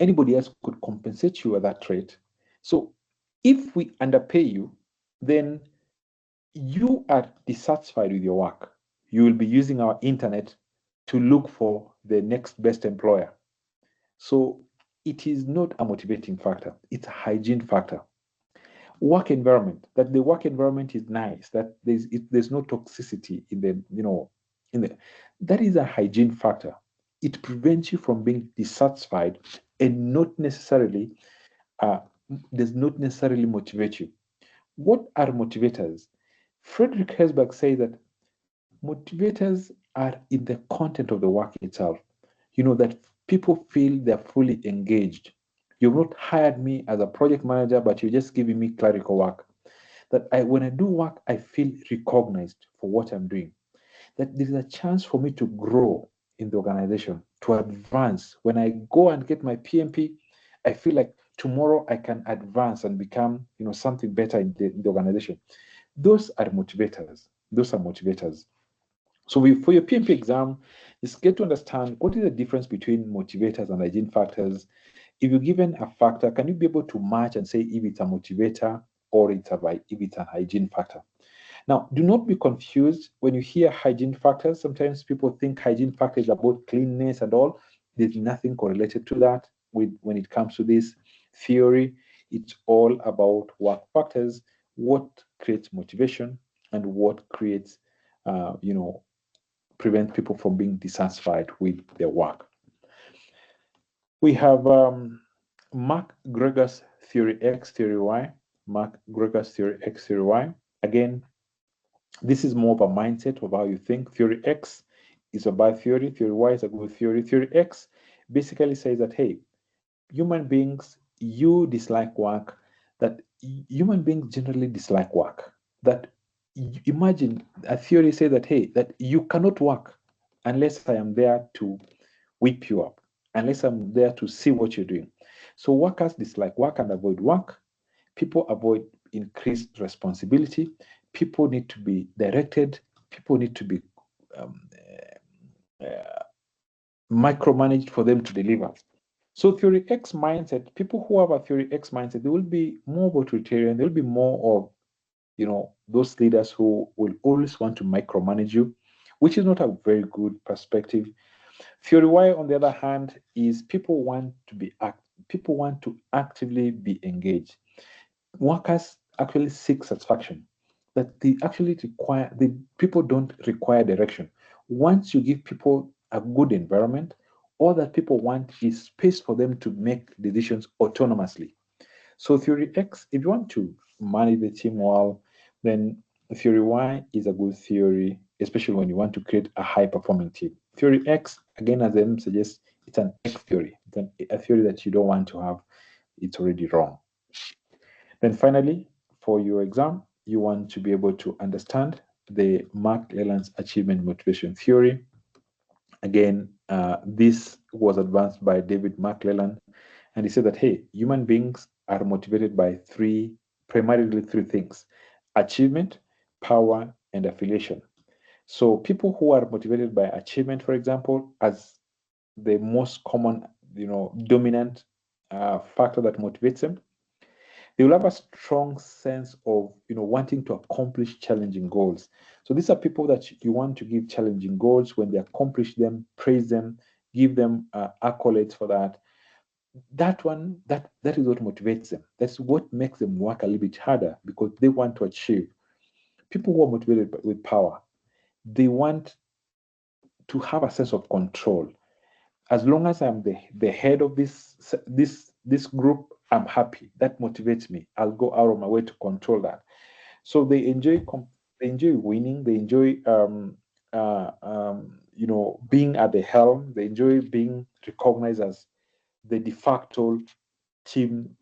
Speaker 2: anybody else could compensate you at that rate. So, if we underpay you, then you are dissatisfied with your work. You will be using our internet to look for the next best employer. So it is not a motivating factor, it's a hygiene factor. Work environment, that the work environment is nice, that there's no toxicity in the that is a hygiene factor. It prevents you from being dissatisfied and not necessarily does not necessarily motivate you. What are motivators? Frederick Herzberg says that motivators are in the content of the work itself. That people feel they're fully engaged. You've not hired me as a project manager, but you're just giving me clerical work. That when I do work, I feel recognized for what I'm doing. That there's a chance for me to grow in the organization, to advance. When I go and get my PMP, I feel like tomorrow I can advance and become, something better in the organization. Those are motivators. Those are motivators. So for your PMP exam, just get to understand what is the difference between motivators and hygiene factors. If you're given a factor, can you be able to match and say if it's a motivator or if it's a hygiene factor? Now, do not be confused when you hear hygiene factors. Sometimes people think hygiene factor is about cleanliness and all. There's nothing correlated to that when it comes to this theory. It's all about work factors, what creates motivation and what creates, prevent people from being dissatisfied with their work. We have Mark Greger's theory X, theory Y. Mark Greger's theory X, theory Y. Again, this is more of a mindset of how you think. Theory X is a bad theory. Theory Y is a good theory. Theory X basically says that, hey, human beings, you dislike work, that human beings generally dislike work. That imagine a theory says that, hey, that you cannot work unless I am there to whip you up, unless I'm there to see what you're doing. So workers dislike work and avoid work. People avoid increased responsibility. People need to be directed. People need to be micromanaged for them to deliver. So theory X mindset, people who have a theory X mindset, they will be more authoritarian. They will be more of, those leaders who will always want to micromanage you, which is not a very good perspective. Theory Y, on the other hand, is people want to actively be engaged. Workers actually seek satisfaction. That they actually people don't require direction. Once you give people a good environment, all that people want is space for them to make decisions autonomously. So theory X, if you want to manage the team well, then theory Y is a good theory, especially when you want to create a high-performing team. Theory X, again, as the name suggests, it's an X theory. It's a theory that you don't want to have. It's already wrong. Then finally, for your exam, you want to be able to understand the Mark Leland's achievement motivation theory. Again, this was advanced by David Mark Leland, and he said that, hey, human beings are motivated by primarily three things: achievement, power, and affiliation. So people who are motivated by achievement, for example, as the most common, dominant factor that motivates them, they will have a strong sense of, wanting to accomplish challenging goals. So these are people that you want to give challenging goals. When they accomplish them, praise them, give them accolades for that. That is what motivates them. That's what makes them work a little bit harder, because they want to achieve. People who are motivated with power, they want to have a sense of control. As long as I'm the head of this this group, I'm happy. That motivates me. I'll go out of my way to control that. So they enjoy winning. They enjoy being at the helm. They enjoy being recognized as the de facto team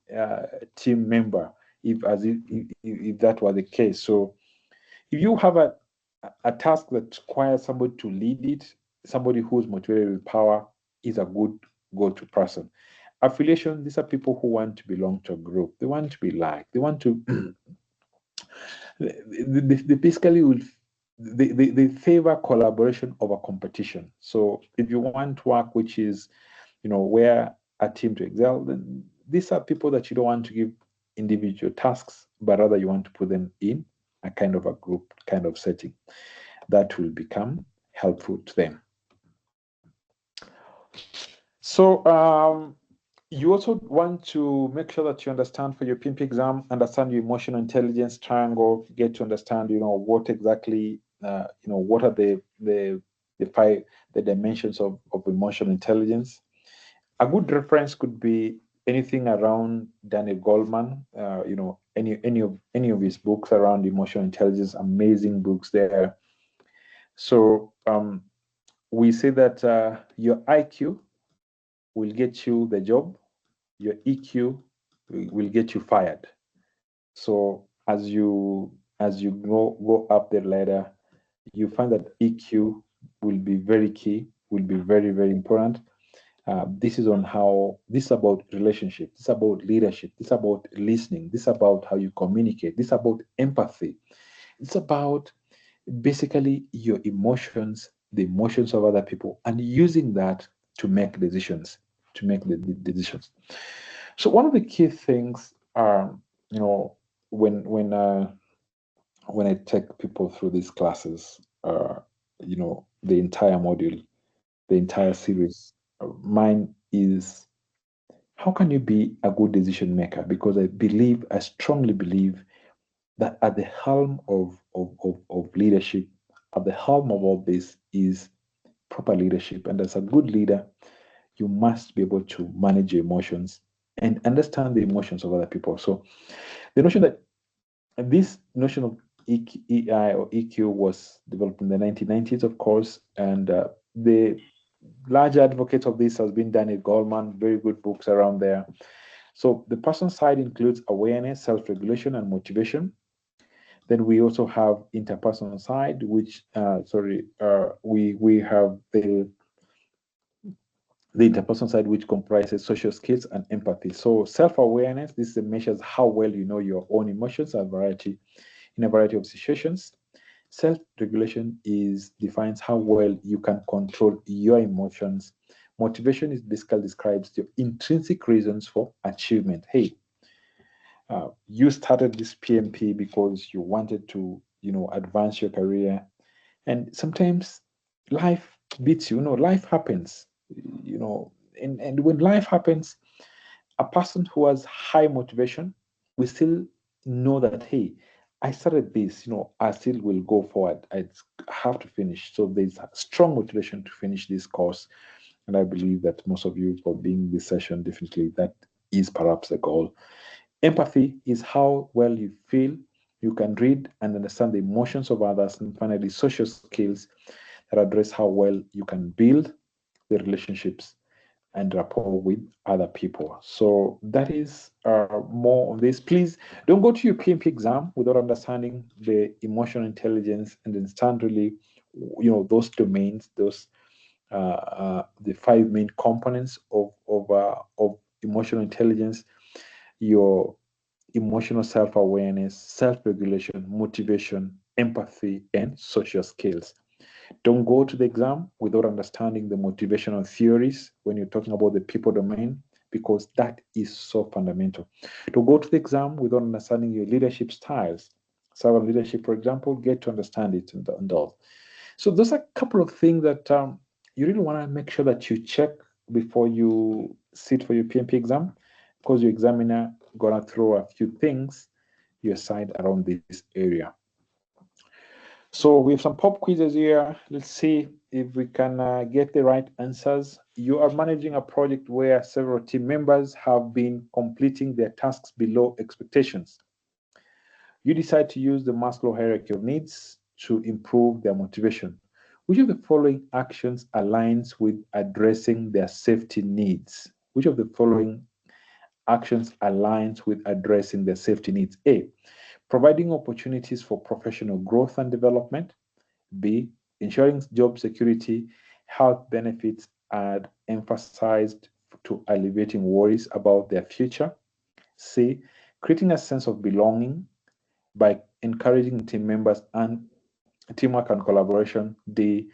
Speaker 2: team member, if that were the case. So if you have a task that requires somebody to lead it, somebody who's motivated with power is a good go-to person. Affiliation, these are people who want to belong to a group. They want to be liked. They want to they basically will they favor collaboration over competition. So if you want work which is, where a team to excel, then these are people that you don't want to give individual tasks, but rather you want to put them in a kind of a group kind of setting that will become helpful to them. So you also want to make sure that you understand for your PMP exam, understand your emotional intelligence triangle, get to understand, what exactly, what are the dimensions of emotional intelligence. A good reference could be anything around Daniel Goleman, any of his books around emotional intelligence, amazing books there. So we say that your IQ will get you the job, your EQ will get you fired. So as you go up the ladder, you find that EQ will be very key, will be very, very important. This is about relationship. This is about leadership. This is about listening. This is about how you communicate. This is about empathy. It's about basically your emotions, the emotions of other people, and using that to make decisions, So one of the key things are, when I take people through these classes, the entire module, the entire series, mine is how can you be a good decision maker? Because I strongly believe that at the helm of leadership, at the helm of all this is proper leadership. And as a good leader, you must be able to manage your emotions and understand the emotions of other people. So the notion that this notion of EI or EQ was developed in the 1990s, of course, and the large advocate of this has been Daniel Goleman, very good books around there. So the person side includes awareness, self-regulation, and motivation. Then we also have interpersonal side, which we have the interpersonal side, which comprises social skills and empathy. So self-awareness, this measures how well you know your own emotions in a variety of situations. Self-regulation defines how well you can control your emotions. Motivation is basically describes the intrinsic reasons for achievement. Hey, you started this PMP because you wanted to, advance your career, and sometimes life beats you. Life happens. And when life happens, a person who has high motivation will still know that, hey, I started this, I still will go forward. I have to finish. So there's a strong motivation to finish this course. And I believe that most of you for being in this session, definitely that is perhaps a goal. Empathy is how well you feel, you can read and understand the emotions of others. And finally, social skills that address how well you can build the relationships and rapport with other people. So that is more on this. Please don't go to your PMP exam without understanding the emotional intelligence and understand really, those domains, the 5 main components of emotional intelligence: your emotional self-awareness, self-regulation, motivation, empathy, and social skills. Don't go to the exam without understanding the motivational theories when you're talking about the people domain, because that is so fundamental. Don't go to the exam without understanding your leadership styles. Servant leadership, for example, get to understand it and all. So those are a couple of things that you really want to make sure that you check before you sit for your PMP exam, because your examiner gonna throw a few things your side around this area. So we have some pop quizzes here. Let's see if we can get the right answers. You are managing a project where several team members have been completing their tasks below expectations. You decide to use the Maslow hierarchy of needs to improve their motivation. Which of the following actions aligns with addressing their safety needs? Which of the following actions aligns with addressing their safety needs? A, providing opportunities for professional growth and development. B, ensuring job security, health benefits are emphasized to alleviating worries about their future. C, creating a sense of belonging by encouraging team members and teamwork and collaboration. They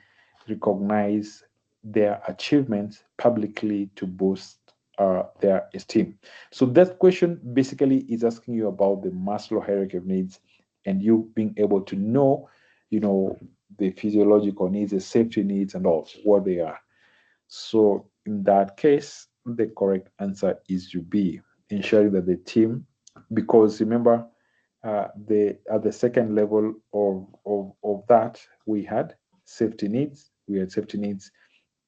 Speaker 2: recognize their achievements publicly to boost their esteem. So that question basically is asking you about the Maslow hierarchy of needs and you being able to know, the physiological needs, the safety needs, and all what they are. So in that case, the correct answer is to B, ensuring that the team, because remember, at the second level of that, we had safety needs. We had safety needs,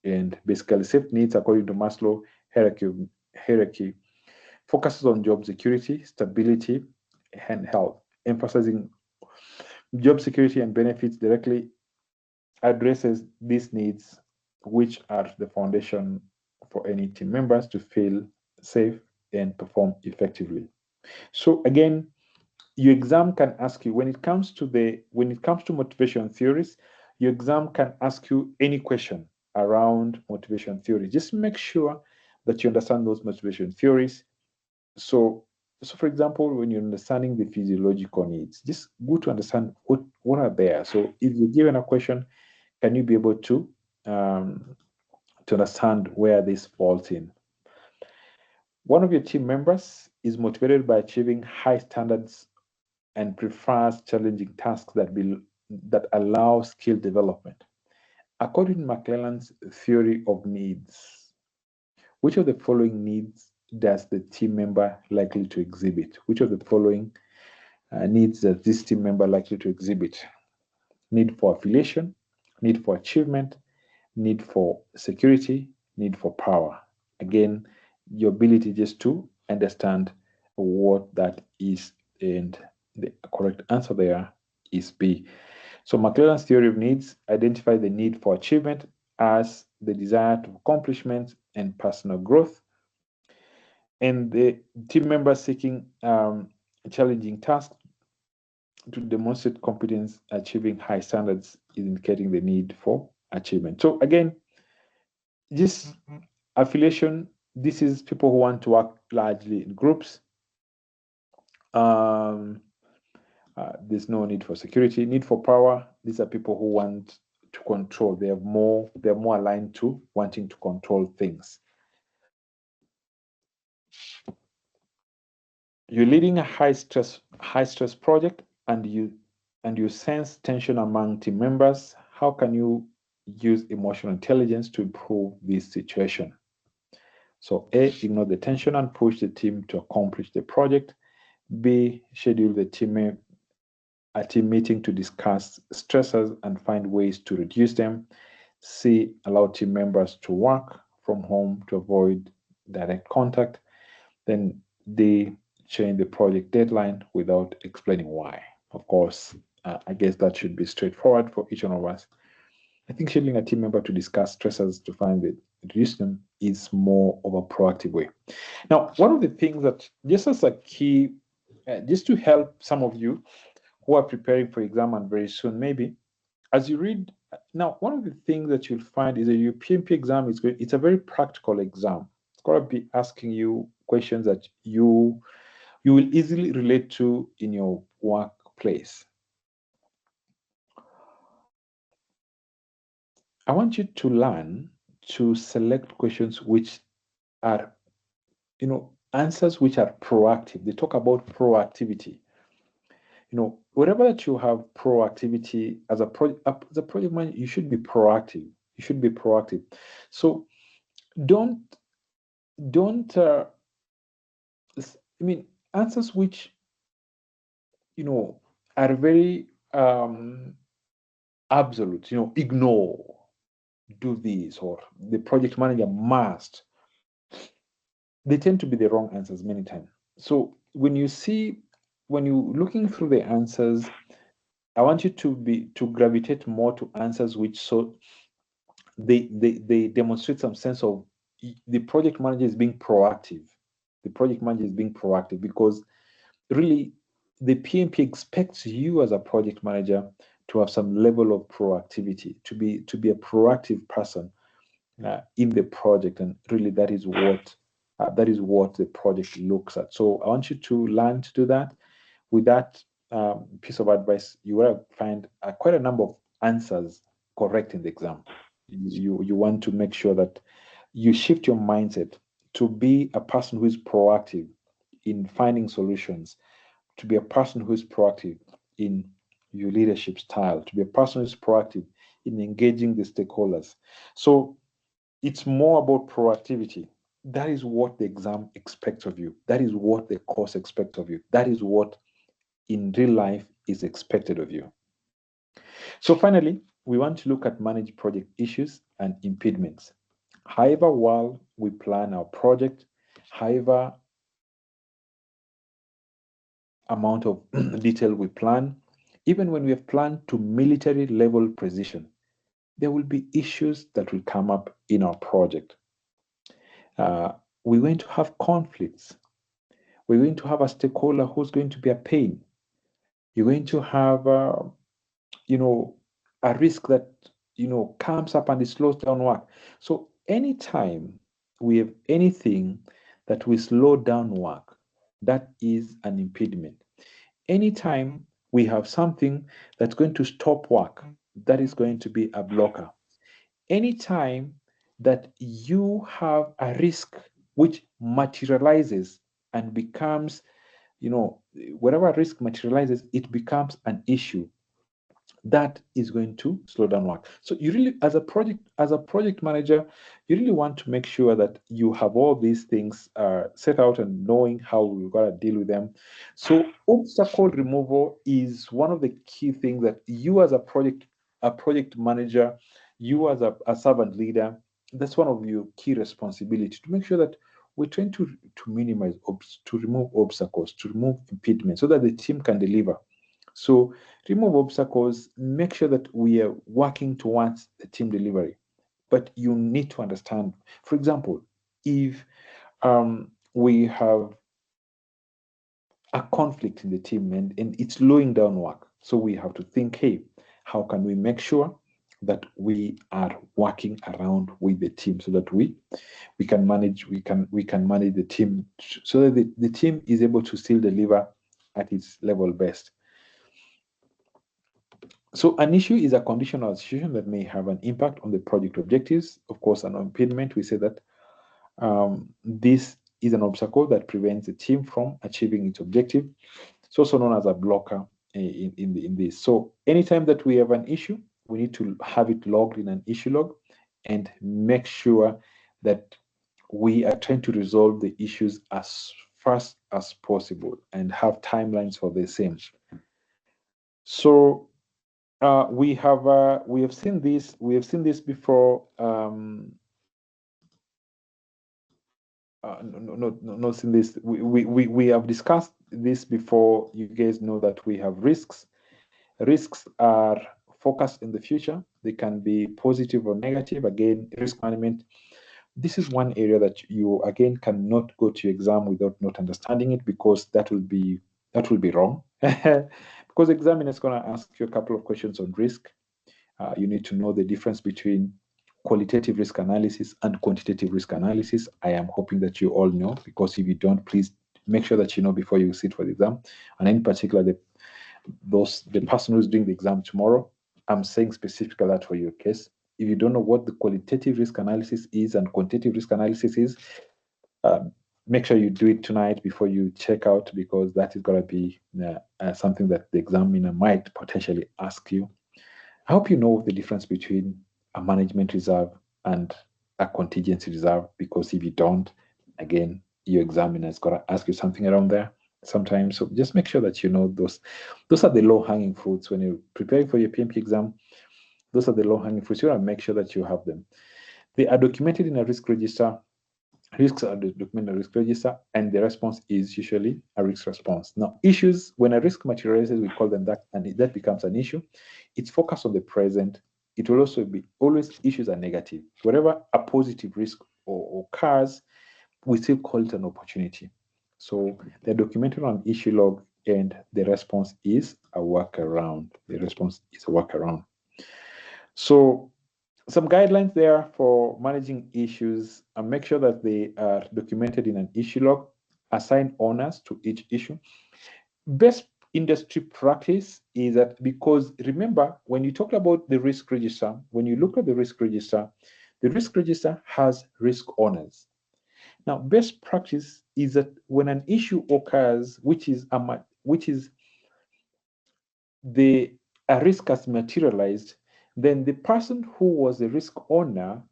Speaker 2: and basically safety needs, according to Maslow hierarchy, focuses on job security, stability, and health, emphasizing job security and benefits directly addresses these needs, which are the foundation for any team members to feel safe and perform effectively. So again, your exam can ask you when it comes to motivation theories, your exam can ask you any question around motivation theory. Just make sure that you understand those motivation theories. So for example, when you're understanding the physiological needs, just good to understand what are there. So if you're given a question, can you be able to understand where this falls in? One of your team members is motivated by achieving high standards and prefers challenging tasks that allow skill development. According to McClelland's theory of needs, which of the following needs does the team member likely to exhibit? Which of the following needs does this team member likely to exhibit? Need for affiliation, need for achievement, need for security, need for power. Again, your ability just to understand what that is, and the correct answer there is B. So McClelland's theory of needs identify the need for achievement as the desire to accomplishment and personal growth, and the team member seeking challenging tasks to demonstrate competence achieving high standards is indicating the need for achievement. So again, this affiliation, this is people who want to work largely in groups. There's no need for security. Need for power, these are people who want to control. They're more aligned to wanting to control things. You're leading a high stress project and you sense tension among team members. How can you use emotional intelligence to improve this situation? So A, ignore the tension and push the team to accomplish the project. B, schedule a team meeting to discuss stressors and find ways to reduce them. C, allow team members to work from home to avoid direct contact. Then D, change the project deadline without explaining why. Of course, I guess that should be straightforward for each one of us. I think scheduling a team member to discuss stressors to find the reduce them is more of a proactive way. Now, one of the things that just as a key, just to help some of you who are preparing for exam and very soon, maybe as you read now, one of the things that you'll find is that your PMP exam it's a very practical exam. It's going to be asking you questions that you will easily relate to in your workplace. I want you to learn to select questions which are, answers which are proactive. They talk about proactivity. Whatever that you have proactivity as a project manager, you should be proactive. You should be proactive. So don't answers which are very absolute, ignore, do this, or the project manager must, they tend to be the wrong answers many times. So when you're looking through the answers, I want you to gravitate more to answers which they demonstrate some sense of the project manager is being proactive. The project manager is being proactive because really the PMP expects you as a project manager to have some level of proactivity, to be a proactive person in the project, and really that is what the project looks at. So I want you to learn to do that. With that piece of advice, you will find quite a number of answers correct in the exam. You want to make sure that you shift your mindset to be a person who is proactive in finding solutions, to be a person who is proactive in your leadership style, to be a person who is proactive in engaging the stakeholders. So it's more about proactivity. That is what the exam expects of you. That is what the course expects of you. That is what in real life is expected of you. So finally, we want to look at manage project issues and impediments. However well we plan our project, however amount of detail we plan, even when we have planned to military level precision, there will be issues that will come up in our project. We're going to have conflicts. We're going to have a stakeholder who's going to be a pain. You're going to have, a risk that, comes up and it slows down work. So anytime we have anything that will slow down work, that is an impediment. Anytime we have something that's going to stop work, that is going to be a blocker. Anytime that you have a risk which materializes and becomes, whatever risk materializes, it becomes an issue that is going to slow down work. So you really, as a project manager, you really want to make sure that you have all these things set out and knowing how you're going to deal with them. So obstacle removal is one of the key things that you as a project manager, you as a servant leader, that's one of your key responsibilities, to make sure that we're trying to minimize, to remove obstacles, to remove impediments so that the team can deliver. So remove obstacles, make sure that we are working towards the team delivery. But you need to understand, for example, if we have a conflict in the team and it's slowing down work, so we have to think, hey, how can we make sure that we are working around with the team so that we can manage the team so that the team is able to still deliver at its level best. So an issue is a condition or situation that may have an impact on the project objectives. Of course, an impediment, we say that this is an obstacle that prevents the team from achieving its objective. It's also known as a blocker in this. So anytime that we have an issue, we need to have it logged in an issue log and make sure that we are trying to resolve the issues as fast as possible and have timelines for the same. So we have seen this before. Not seen this. We have discussed this before. You guys know that we have risks. Risks are focused in the future. They can be positive or negative. Again, risk management. This is one area that you again cannot go to your exam without not understanding it, because that will be wrong. Because the examiner is going to ask you a couple of questions on risk. You need to know the difference between qualitative risk analysis and quantitative risk analysis. I am hoping that you all know, because if you don't, please make sure that you know before you sit for the exam. And in particular, the person who's doing the exam tomorrow, I'm saying specifically that for your case. If you don't know what the qualitative risk analysis is and quantitative risk analysis is, make sure you do it tonight before you check out, because that is going to be something that the examiner might potentially ask you. I hope you know the difference between a management reserve and a contingency reserve, because if you don't, again, your examiner is going to ask you something around there sometimes. So just make sure that you know those are the low-hanging fruits when you're preparing for your PMP exam. Those are the low-hanging fruits. You want to make sure that you have them. They are documented in a risk register. Risks are documented in a risk register, and the response is usually a risk response. Now, issues, when a risk materializes, we call them that, and that becomes an issue. It's focused on the present. It will also be always issues are negative. Wherever a positive risk or occurs, we still call it an opportunity. So they're documented on issue log, and the response is a workaround. The response is a workaround. So some guidelines there for managing issues, and make sure that they are documented in an issue log. Assign owners to each issue. Best industry practice is that, because remember, when you talk about the risk register, when you look at the risk register has risk owners. Now, best practice is that when an issue occurs, which is a risk has materialized, then the person who was the risk owner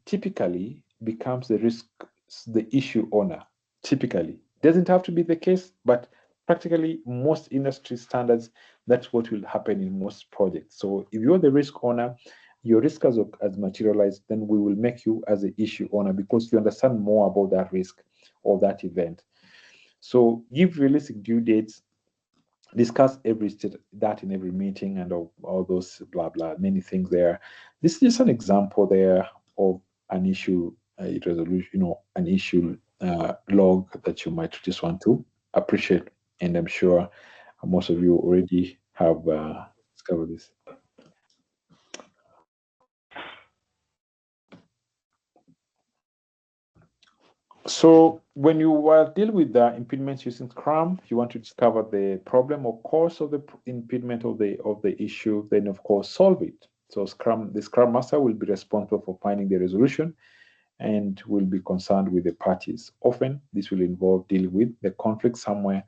Speaker 2: typically becomes the issue owner. Typically, doesn't have to be the case, but practically most industry standards, that's what will happen in most projects. So if you're the risk owner, your risk has materialized, then we will make you as the issue owner, because you understand more about that risk or that event. So give realistic due dates, discuss that in every meeting, and all those blah blah, many things there. This is just an example there of an issue resolution, an issue log that you might just want to appreciate, and I'm sure most of you already have discovered this. So when you are dealing with the impediments using Scrum, you want to discover the problem or cause of the impediment of the issue, then of course solve it. So the Scrum Master will be responsible for finding the resolution and will be concerned with the parties. Often this will involve dealing with the conflict somewhere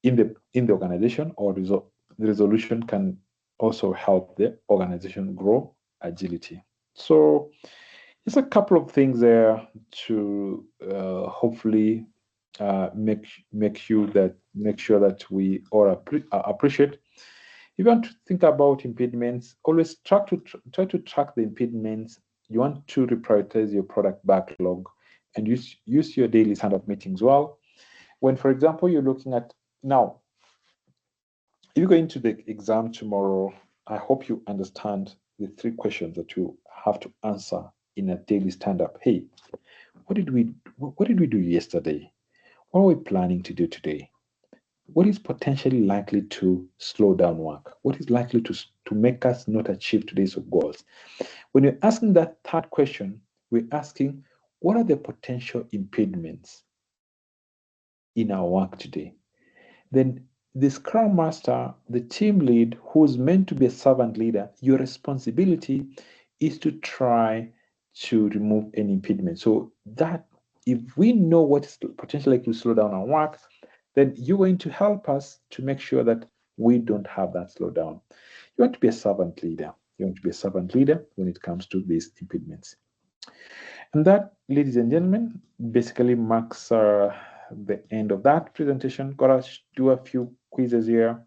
Speaker 2: in the organization, or the resolution can also help the organization grow agility. So just a couple of things there to hopefully make sure that we all appreciate. If you want to think about impediments, always try to track the impediments. You want to reprioritize your product backlog and use your daily stand-up meetings well. When, for example, you're looking at now, if you go into the exam tomorrow, I hope you understand the 3 questions that you have to answer in a daily stand-up. Hey, what did we do yesterday? What are we planning to do today? What is potentially likely to slow down work? What is likely to make us not achieve today's goals? When you're asking that 3rd question, we're asking, what are the potential impediments in our work today? Then the Scrum Master, the team lead, who's meant to be a servant leader, your responsibility is to try to remove any impediment. So that if we know what is potentially likely to slow down our work, then you're going to help us to make sure that we don't have that slowdown. You want to be a servant leader. You want to be a servant leader when it comes to these impediments. And that, ladies and gentlemen, basically marks the end of that presentation. Gotta do a few quizzes here.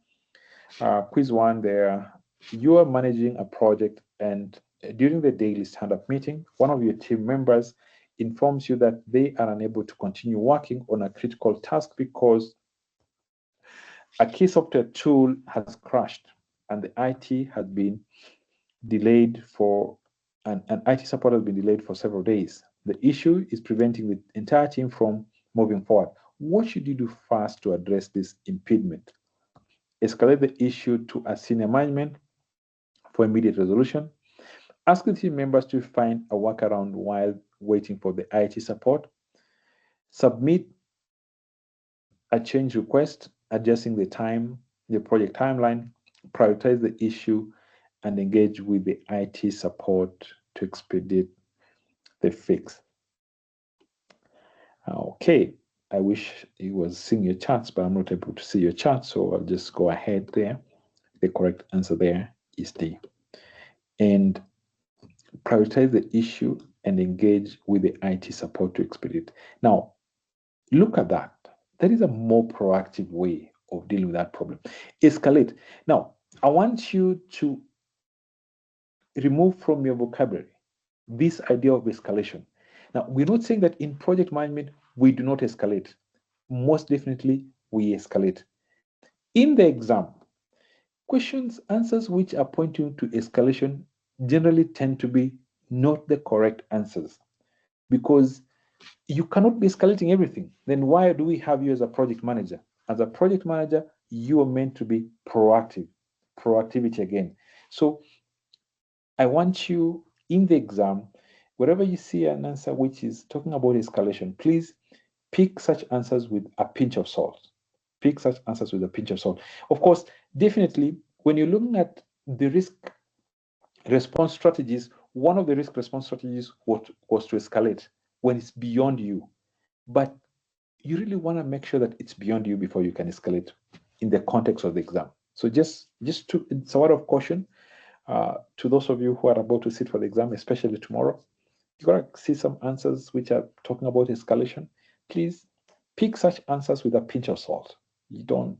Speaker 2: Quiz 1 there. You are managing a project, and during the daily stand-up meeting, one of your team members informs you that they are unable to continue working on a critical task because a key software tool has crashed and the IT has been delayed and IT support has been delayed for several days. The issue is preventing the entire team from moving forward. What should you do first to address this impediment? Escalate the issue to a senior management for immediate resolution. Ask the team members to find a workaround while waiting for the IT support. Submit a change request, adjusting the project timeline. Prioritize the issue and engage with the IT support to expedite the fix. Okay, I wish it was seeing your charts, but I'm not able to see your chart, so I'll just go ahead there. The correct answer there is D. And prioritize the issue and engage with the IT support to expedite. Now, look at that. That is a more proactive way of dealing with that problem. Escalate. Now, I want you to remove from your vocabulary this idea of escalation. Now, we're not saying that in project management we do not escalate. Most definitely, we escalate. In the exam, questions, answers which are pointing to escalation generally tend to be not the correct answers, because you cannot be escalating everything. Then why do we have you as a project manager? As a project manager, you are meant to be proactive. Proactivity again. So I want you in the exam, wherever you see an answer which is talking about escalation, please pick such answers with a pinch of salt. Pick such answers with a pinch of salt. Of course, definitely, when you're looking at the risk response strategies, one of the risk response strategies was to escalate when it's beyond you. But you really want to make sure that it's beyond you before you can escalate in the context of the exam. So just to, it's a word of caution to those of you who are about to sit for the exam, especially tomorrow. You got to see some answers which are talking about escalation. Please pick such answers with a pinch of salt. You don't.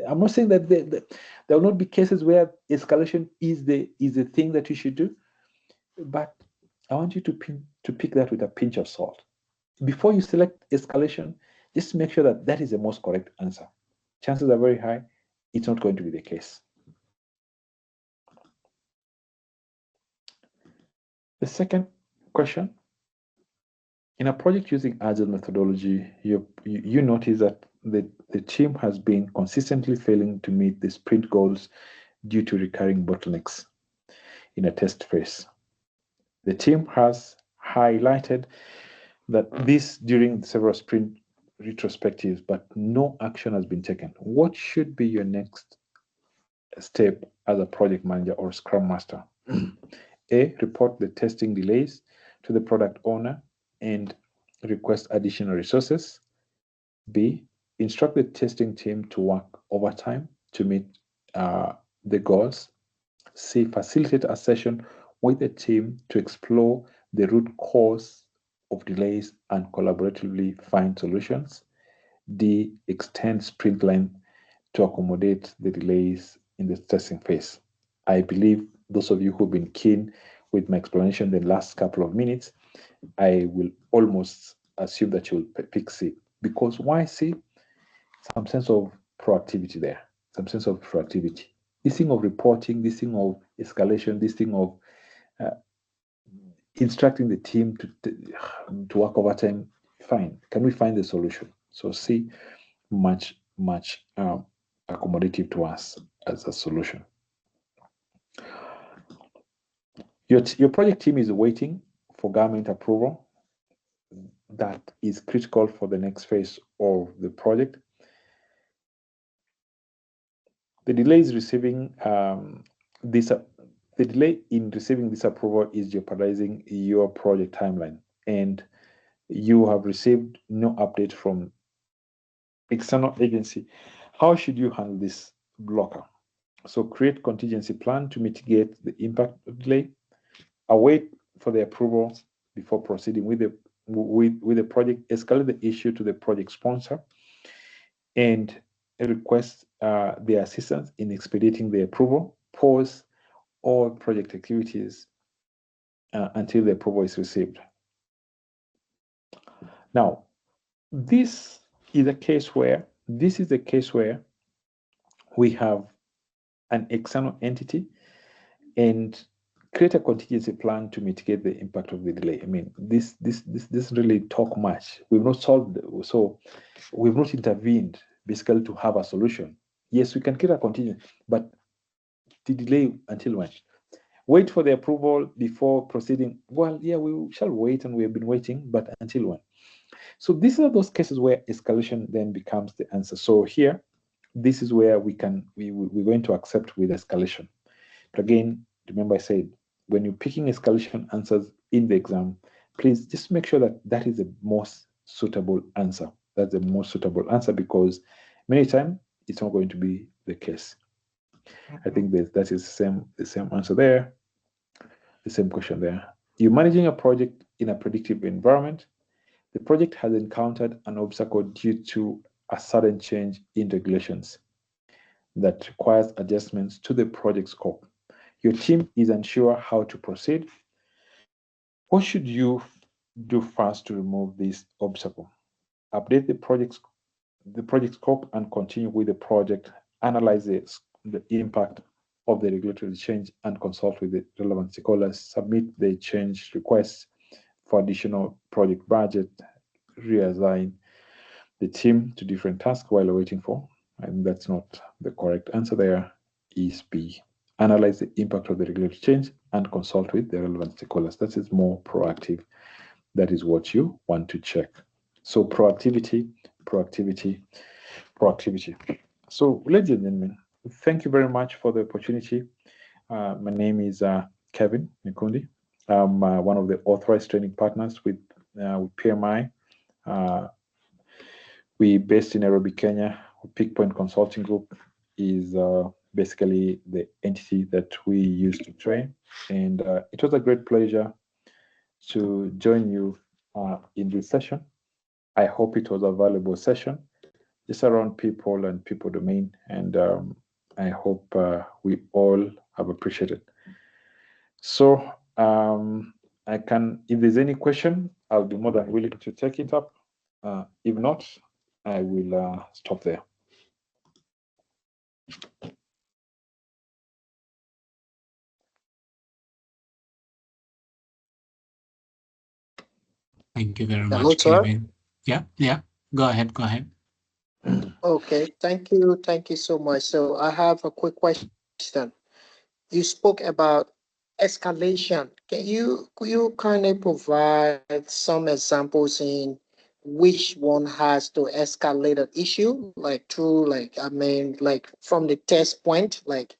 Speaker 2: I'm not saying that there will not be cases where escalation is the thing that you should do, but I want you to pick that with a pinch of salt. Before you select escalation, just make sure that that is the most correct answer. Chances are very high it's not going to be the case. The second question, in a project using Agile methodology, you notice that the team has been consistently failing to meet the sprint goals due to recurring bottlenecks in a test phase. The team has highlighted that this during several sprint retrospectives, but no action has been taken. What should be your next step as a project manager or scrum master? A, report the testing delays to the product owner and request additional resources. B, instruct the testing team to work overtime to meet the goals. C, facilitate a session with the team to explore the root cause of delays and collaboratively find solutions. D, extend sprint length to accommodate the delays in the testing phase. I believe those of you who've been keen with my explanation the last couple of minutes, I will almost assume that you'll pick C. Because why C? Some sense of proactivity there, some sense of proactivity. This thing of reporting, this thing of escalation, this thing of instructing the team to work overtime, fine. Can we find the solution? So C, much accommodative to us as a solution. Your project team is waiting for government approval that is critical for the next phase of the project. The delay in receiving this approval is jeopardizing your project timeline, and you have received no update from external agency. How should you handle this blocker? So create contingency plan to mitigate the impact of delay. Await for the approval before proceeding with the project. Escalate the issue to the project sponsor and request their assistance in expediting the approval. Pause all project activities until the approval is received. Now, this is a case where we have an external entity and create a contingency plan to mitigate the impact of the delay. I mean, this really talk much. We've not solved, so we've not intervened basically to have a solution. Yes, we can create a contingency, but the delay until when? Wait for the approval before proceeding. Well, yeah, we shall wait, and we have been waiting, but until when? So these are those cases where escalation then becomes the answer. So here, this is where we're going to accept with escalation. But again, remember I said, when you're picking escalation answers in the exam, please just make sure that that is the most suitable answer. That's the most suitable answer, because many times it's not going to be the case. I think that is the same answer there, the same question there. You're managing a project in a predictive environment. The project has encountered an obstacle due to a sudden change in regulations that requires adjustments to the project scope. Your team is unsure how to proceed. What should you do first to remove this obstacle? Update the project scope and continue with the project. Analyze the impact of the regulatory change and consult with the relevant stakeholders. Submit the change requests for additional project budget. Reassign the team to different tasks while waiting for, and that's not the correct answer. There is B. Analyze the impact of the regulatory change and consult with the relevant stakeholders. That is more proactive. That is what you want to check. So proactivity, proactivity, proactivity. So ladies and gentlemen, thank you very much for the opportunity. My name is Kevin Nikundi. I'm one of the authorized training partners with PMI. We based in Nairobi, Kenya. Peak Point Consulting Group is basically the entity that we use to train. And it was a great pleasure to join you in this session. I hope it was a valuable session just around people and people domain. And I hope we all have appreciated. So I can, if there's any question, I'll be more than willing to take it up. If not, I will stop there.
Speaker 1: Thank you very
Speaker 4: Hello,
Speaker 1: much,
Speaker 4: sir.
Speaker 1: Kevin. Yeah. Go ahead.
Speaker 4: Okay, thank you so much. So I have a quick question. You spoke about escalation. Could you kind of provide some examples in which one has to escalate an issue, like through, like, I mean, like from the test point, like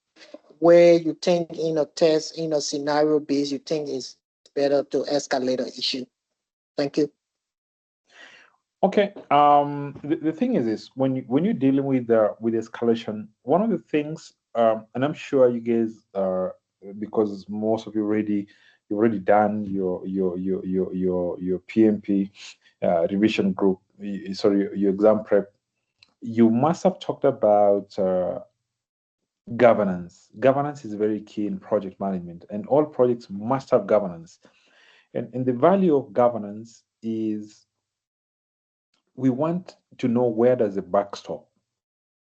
Speaker 4: where you think in a test, in a scenario base, you think it's better to escalate an issue? Thank you.
Speaker 2: Okay. The thing is this: when you're dealing with escalation, one of the things, and I'm sure you guys are, because most of you you've already done your PMP revision group. Sorry, your exam prep. You must have talked about governance. Governance is very key in project management, and all projects must have governance. And the value of governance is, we want to know where does the buck stop.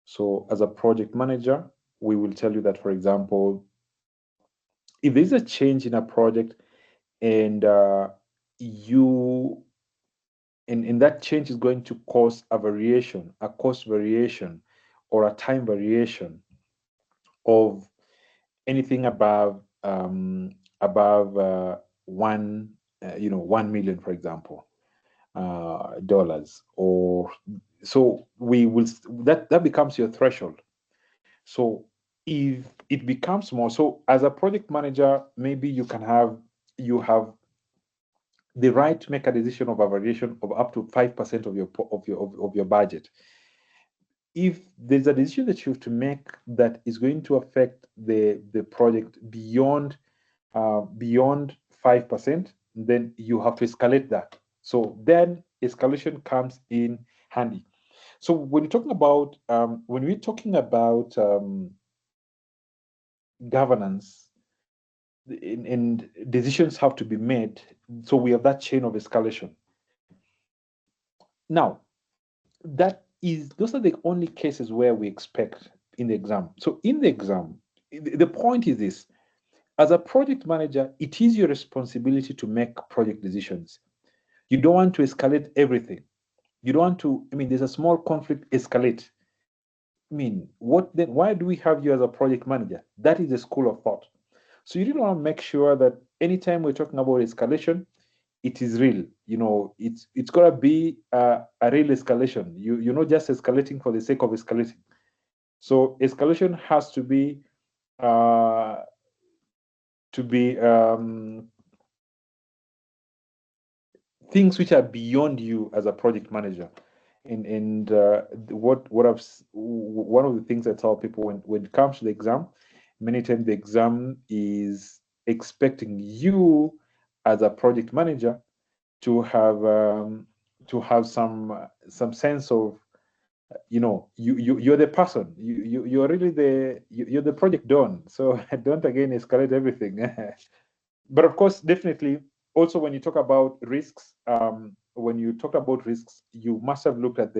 Speaker 2: So as a project manager, we will tell you that, for example, if there's a change in a project and that change is going to cause a variation, a cost variation, or a time variation of anything above one 1 million, for example, dollars, or so we will, that becomes your threshold. So if it becomes more, so as a project manager, maybe you have the right to make a decision of a variation of up to 5% of your budget. If there's a decision that you have to make that is going to affect the project beyond 5%, then you have to escalate that. So then escalation comes in handy. So when we're talking about governance, and decisions have to be made, so we have that chain of escalation. Now, those are the only cases where we expect in the exam. So in the exam, the point is this: as a project manager, it is your responsibility to make project decisions. You don't want to escalate everything. You don't want to, there's a small conflict, escalate. Why do we have you as a project manager? That is a school of thought. So you really want to make sure that anytime we're talking about escalation, it is real. It's got to be a real escalation. You're not just escalating for the sake of escalating. So escalation has to be things which are beyond you as a project manager. And one of the things I tell people when it comes to the exam, many times the exam is expecting you as a project manager to have some sense of you're the person. You're really you're the project don. So don't again escalate everything. But of course, definitely, also when you talk about risks, you must have looked at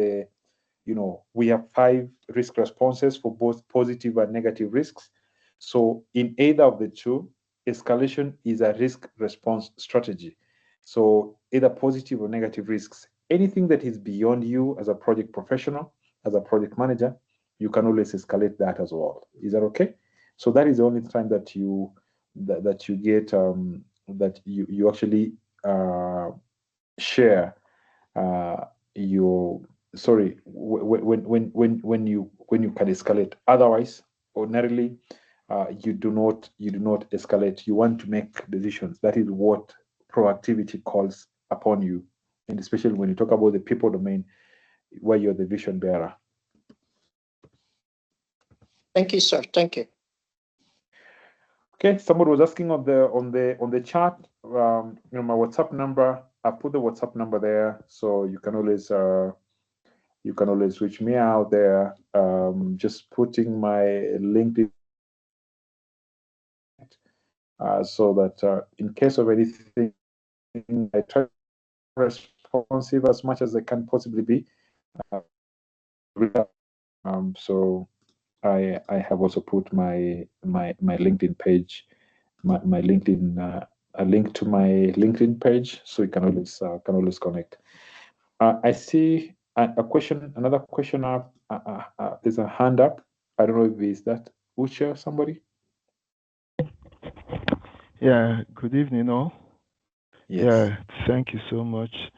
Speaker 2: we have 5 risk responses for both positive and negative risks. So in either of the two, escalation is a risk response strategy. So either positive or negative risks. Anything that is beyond you as a project professional, as a project manager, you can always escalate that as well. Is that okay? So that is the only time that you get that you actually share your sorry when you can escalate. Otherwise, ordinarily, you do not escalate. You want to make decisions. That is what proactivity calls upon you, and especially when you talk about the people domain, where you're the vision bearer.
Speaker 4: Thank you, sir. Thank you.
Speaker 2: Okay, somebody was asking on the chat, my WhatsApp number. I put the WhatsApp number there, so you can always reach me out there. Just putting my LinkedIn, so that in case of anything, I try to be responsive as much as I can possibly be. So I have also put my LinkedIn page, my LinkedIn, a link to my LinkedIn page, so you can always connect. I see another question up. There's a hand up. I don't know if it's that Uche, somebody.
Speaker 5: Yeah, good evening, all.
Speaker 2: Yes.
Speaker 5: Yeah, thank you so much,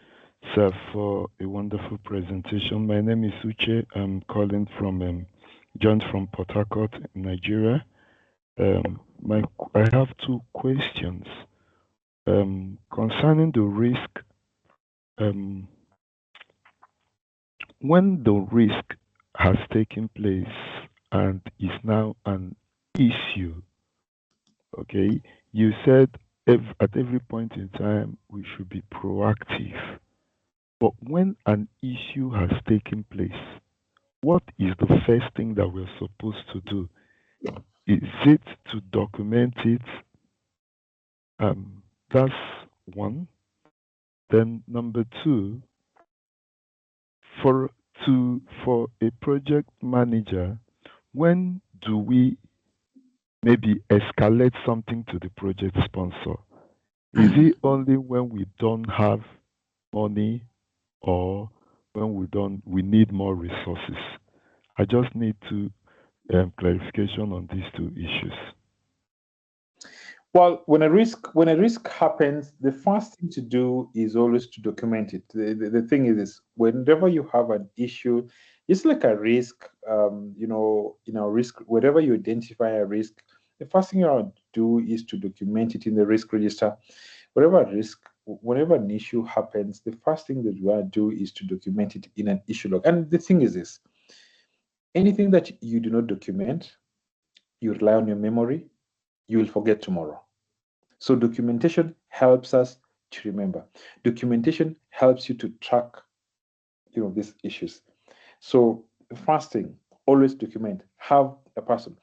Speaker 5: sir, for a wonderful presentation. My name is Uche. I'm calling from joined from Port Harcourt, Nigeria. I have 2 questions concerning the risk. When the risk has taken place and is now an issue, okay, you said at every point in time we should be proactive. But when an issue has taken place, what is the first thing that we're supposed to do? Is it to document it? That's one. Then number 2, for a project manager, when do we maybe escalate something to the project sponsor? Is it only when we don't have money, or when we need more resources? I just need clarification on these 2 issues.
Speaker 2: Well, when a risk happens, the first thing to do is always to document it. The thing is this: whenever you have an issue, it's like a risk. Risk. Whenever you identify a risk, the first thing you want to do is to document it in the risk register. Whenever an issue happens, the first thing that you want to do is to document it in an issue log. And the thing is this: anything that you do not document, you rely on your memory, you will forget tomorrow. So documentation helps us to remember. Documentation helps you to track, these issues. So the first thing, always document. Have a person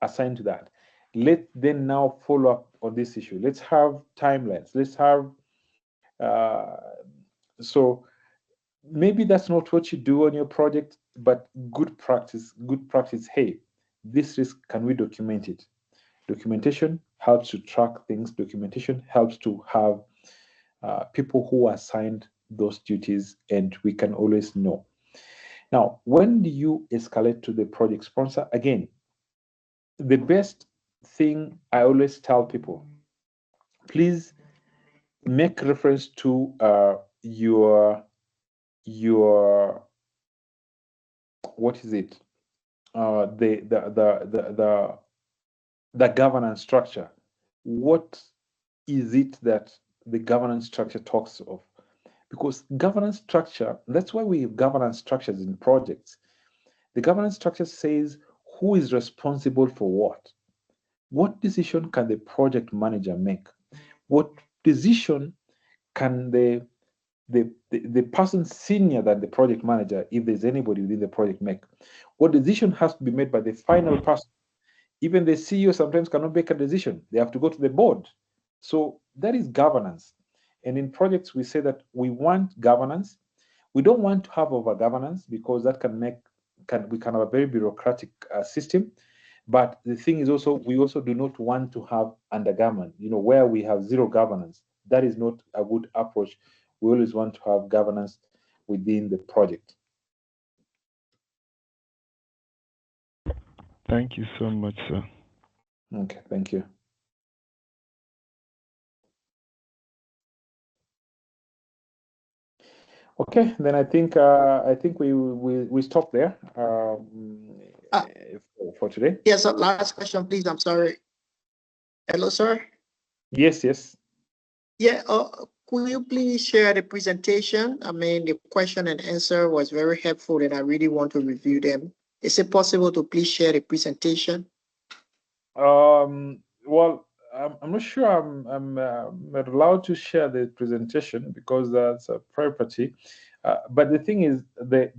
Speaker 2: assigned to that. Let them now follow up on this issue. Let's have timelines. Let's have so maybe that's not what you do on your project, but good practice. Hey, this risk, can we document it? Documentation helps to track things. Documentation helps to have people who are assigned those duties, and we can always know. Now, when do you escalate to the project sponsor? Again, the best thing I always tell people, please make reference to your what is it? The governance structure. What is it that the governance structure talks of? Because governance structure, that's why we have governance structures in projects. The governance structure says who is responsible for what. What decision can the project manager make? What decision can the the person senior than the project manager, if there's anybody within the project, make. What decision has to be made by the final person. Even the CEO sometimes cannot make a decision. They have to go to the board. So that is governance. And in projects, we say that we want governance. We don't want to have over governance because that we can have a very bureaucratic system. But the thing is also, we also do not want to have under government, where we have zero governance. That is not a good approach. We always want to have governance within the project.
Speaker 5: Thank you so much, sir.
Speaker 2: Okay, thank you. Okay, then I think we stop there for today.
Speaker 4: Yes, last question, please. I'm sorry. Hello, sir.
Speaker 2: Yes.
Speaker 4: Yeah. Could you please share the presentation? I mean, the question and answer was very helpful, and I really want to review them. Is it possible to please share the presentation?
Speaker 2: Well, I'm not sure I'm allowed to share the presentation because that's a property. But the thing is, the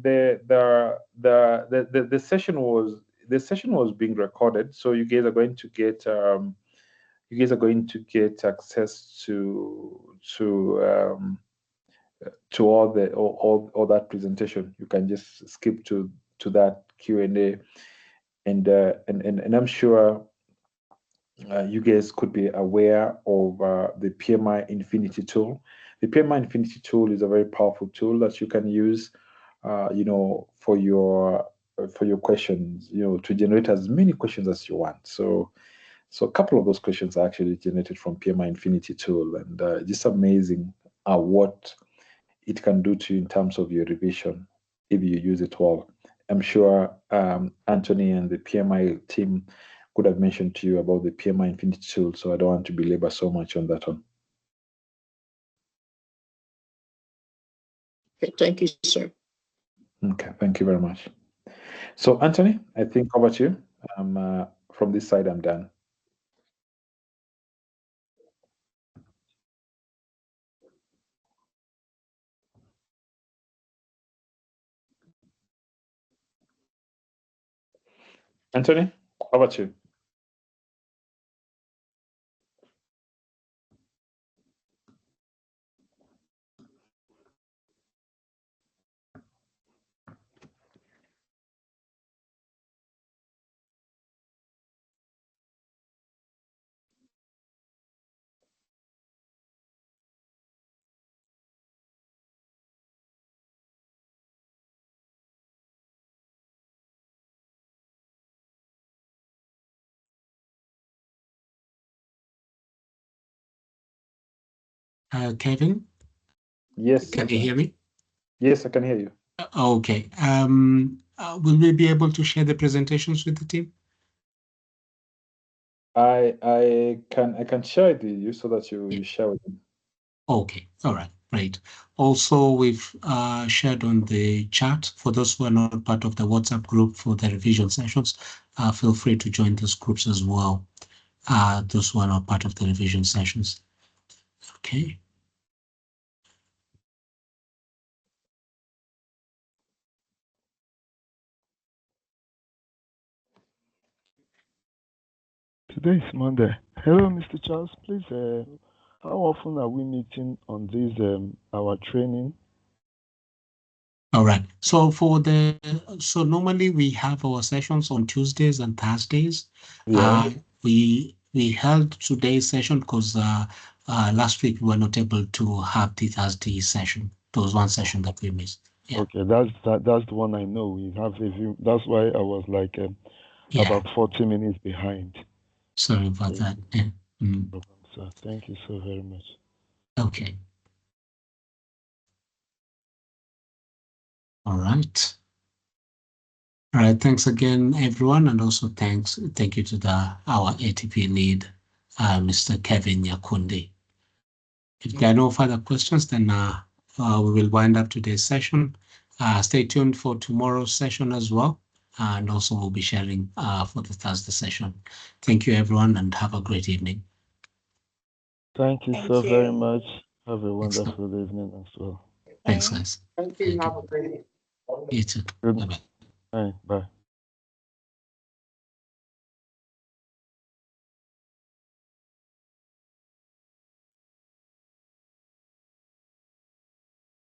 Speaker 2: session was being recorded, so you guys are going to get access to all that presentation. You can just skip to that Q&A, and I'm sure you guys could be aware of the PMI Infinity tool. The PMI Infinity tool is a very powerful tool that you can use, for your questions, to generate as many questions as you want. So a couple of those questions are actually generated from PMI Infinity tool, and just amazing what it can do to you in terms of your revision if you use it well. I'm sure Anthony and the PMI team could have mentioned to you about the PMI Infinity tool, so I don't want to belabor so much on that one.
Speaker 4: Okay, thank you, sir.
Speaker 2: Okay, thank you very much. So Anthony, I think over to you. From this side, I'm done. Anthony, over to you.
Speaker 1: Kevin,
Speaker 2: Yes.
Speaker 1: can you hear me?
Speaker 2: Yes, I can hear you.
Speaker 1: Okay. Will we be able to share the presentations with the team?
Speaker 2: I can share it with you so that you share with them.
Speaker 1: Okay. All right. Great. Also, we've shared on the chat for those who are not part of the WhatsApp group for the revision sessions. Feel free to join those groups as well. Those who are not part of the revision sessions. Okay.
Speaker 5: Today is Monday. Hello, Mr. Charles. Please, how often are we meeting on this our training?
Speaker 1: All right. So normally we have our sessions on Tuesdays and Thursdays.
Speaker 2: Yeah.
Speaker 1: We held today's session because last week we were not able to have the Thursday session. There was one session that we missed. Yeah.
Speaker 5: Okay, that's the one I know. We have a few. That's why I was like about 40 minutes behind.
Speaker 1: Sorry about that. Yeah.
Speaker 5: No problem, sir. Thank you so very much.
Speaker 1: Okay. All right. All right. Thanks again, everyone, and also thank you to our ATP lead, Mr. Kevin Nyakundi. If there are no further questions, then we will wind up today's session. Stay tuned for tomorrow's session as well, and also we'll be sharing for the Thursday session. Thank you, everyone, and have a great evening.
Speaker 5: Thank you
Speaker 3: Thank
Speaker 5: so very
Speaker 3: you.
Speaker 5: much. Have a wonderful evening as well.
Speaker 1: Thanks, guys.
Speaker 4: Thank you.
Speaker 1: Thank
Speaker 4: Have
Speaker 1: you.
Speaker 4: a great day.
Speaker 1: You too.
Speaker 5: Good.
Speaker 1: Bye-bye.
Speaker 5: Bye.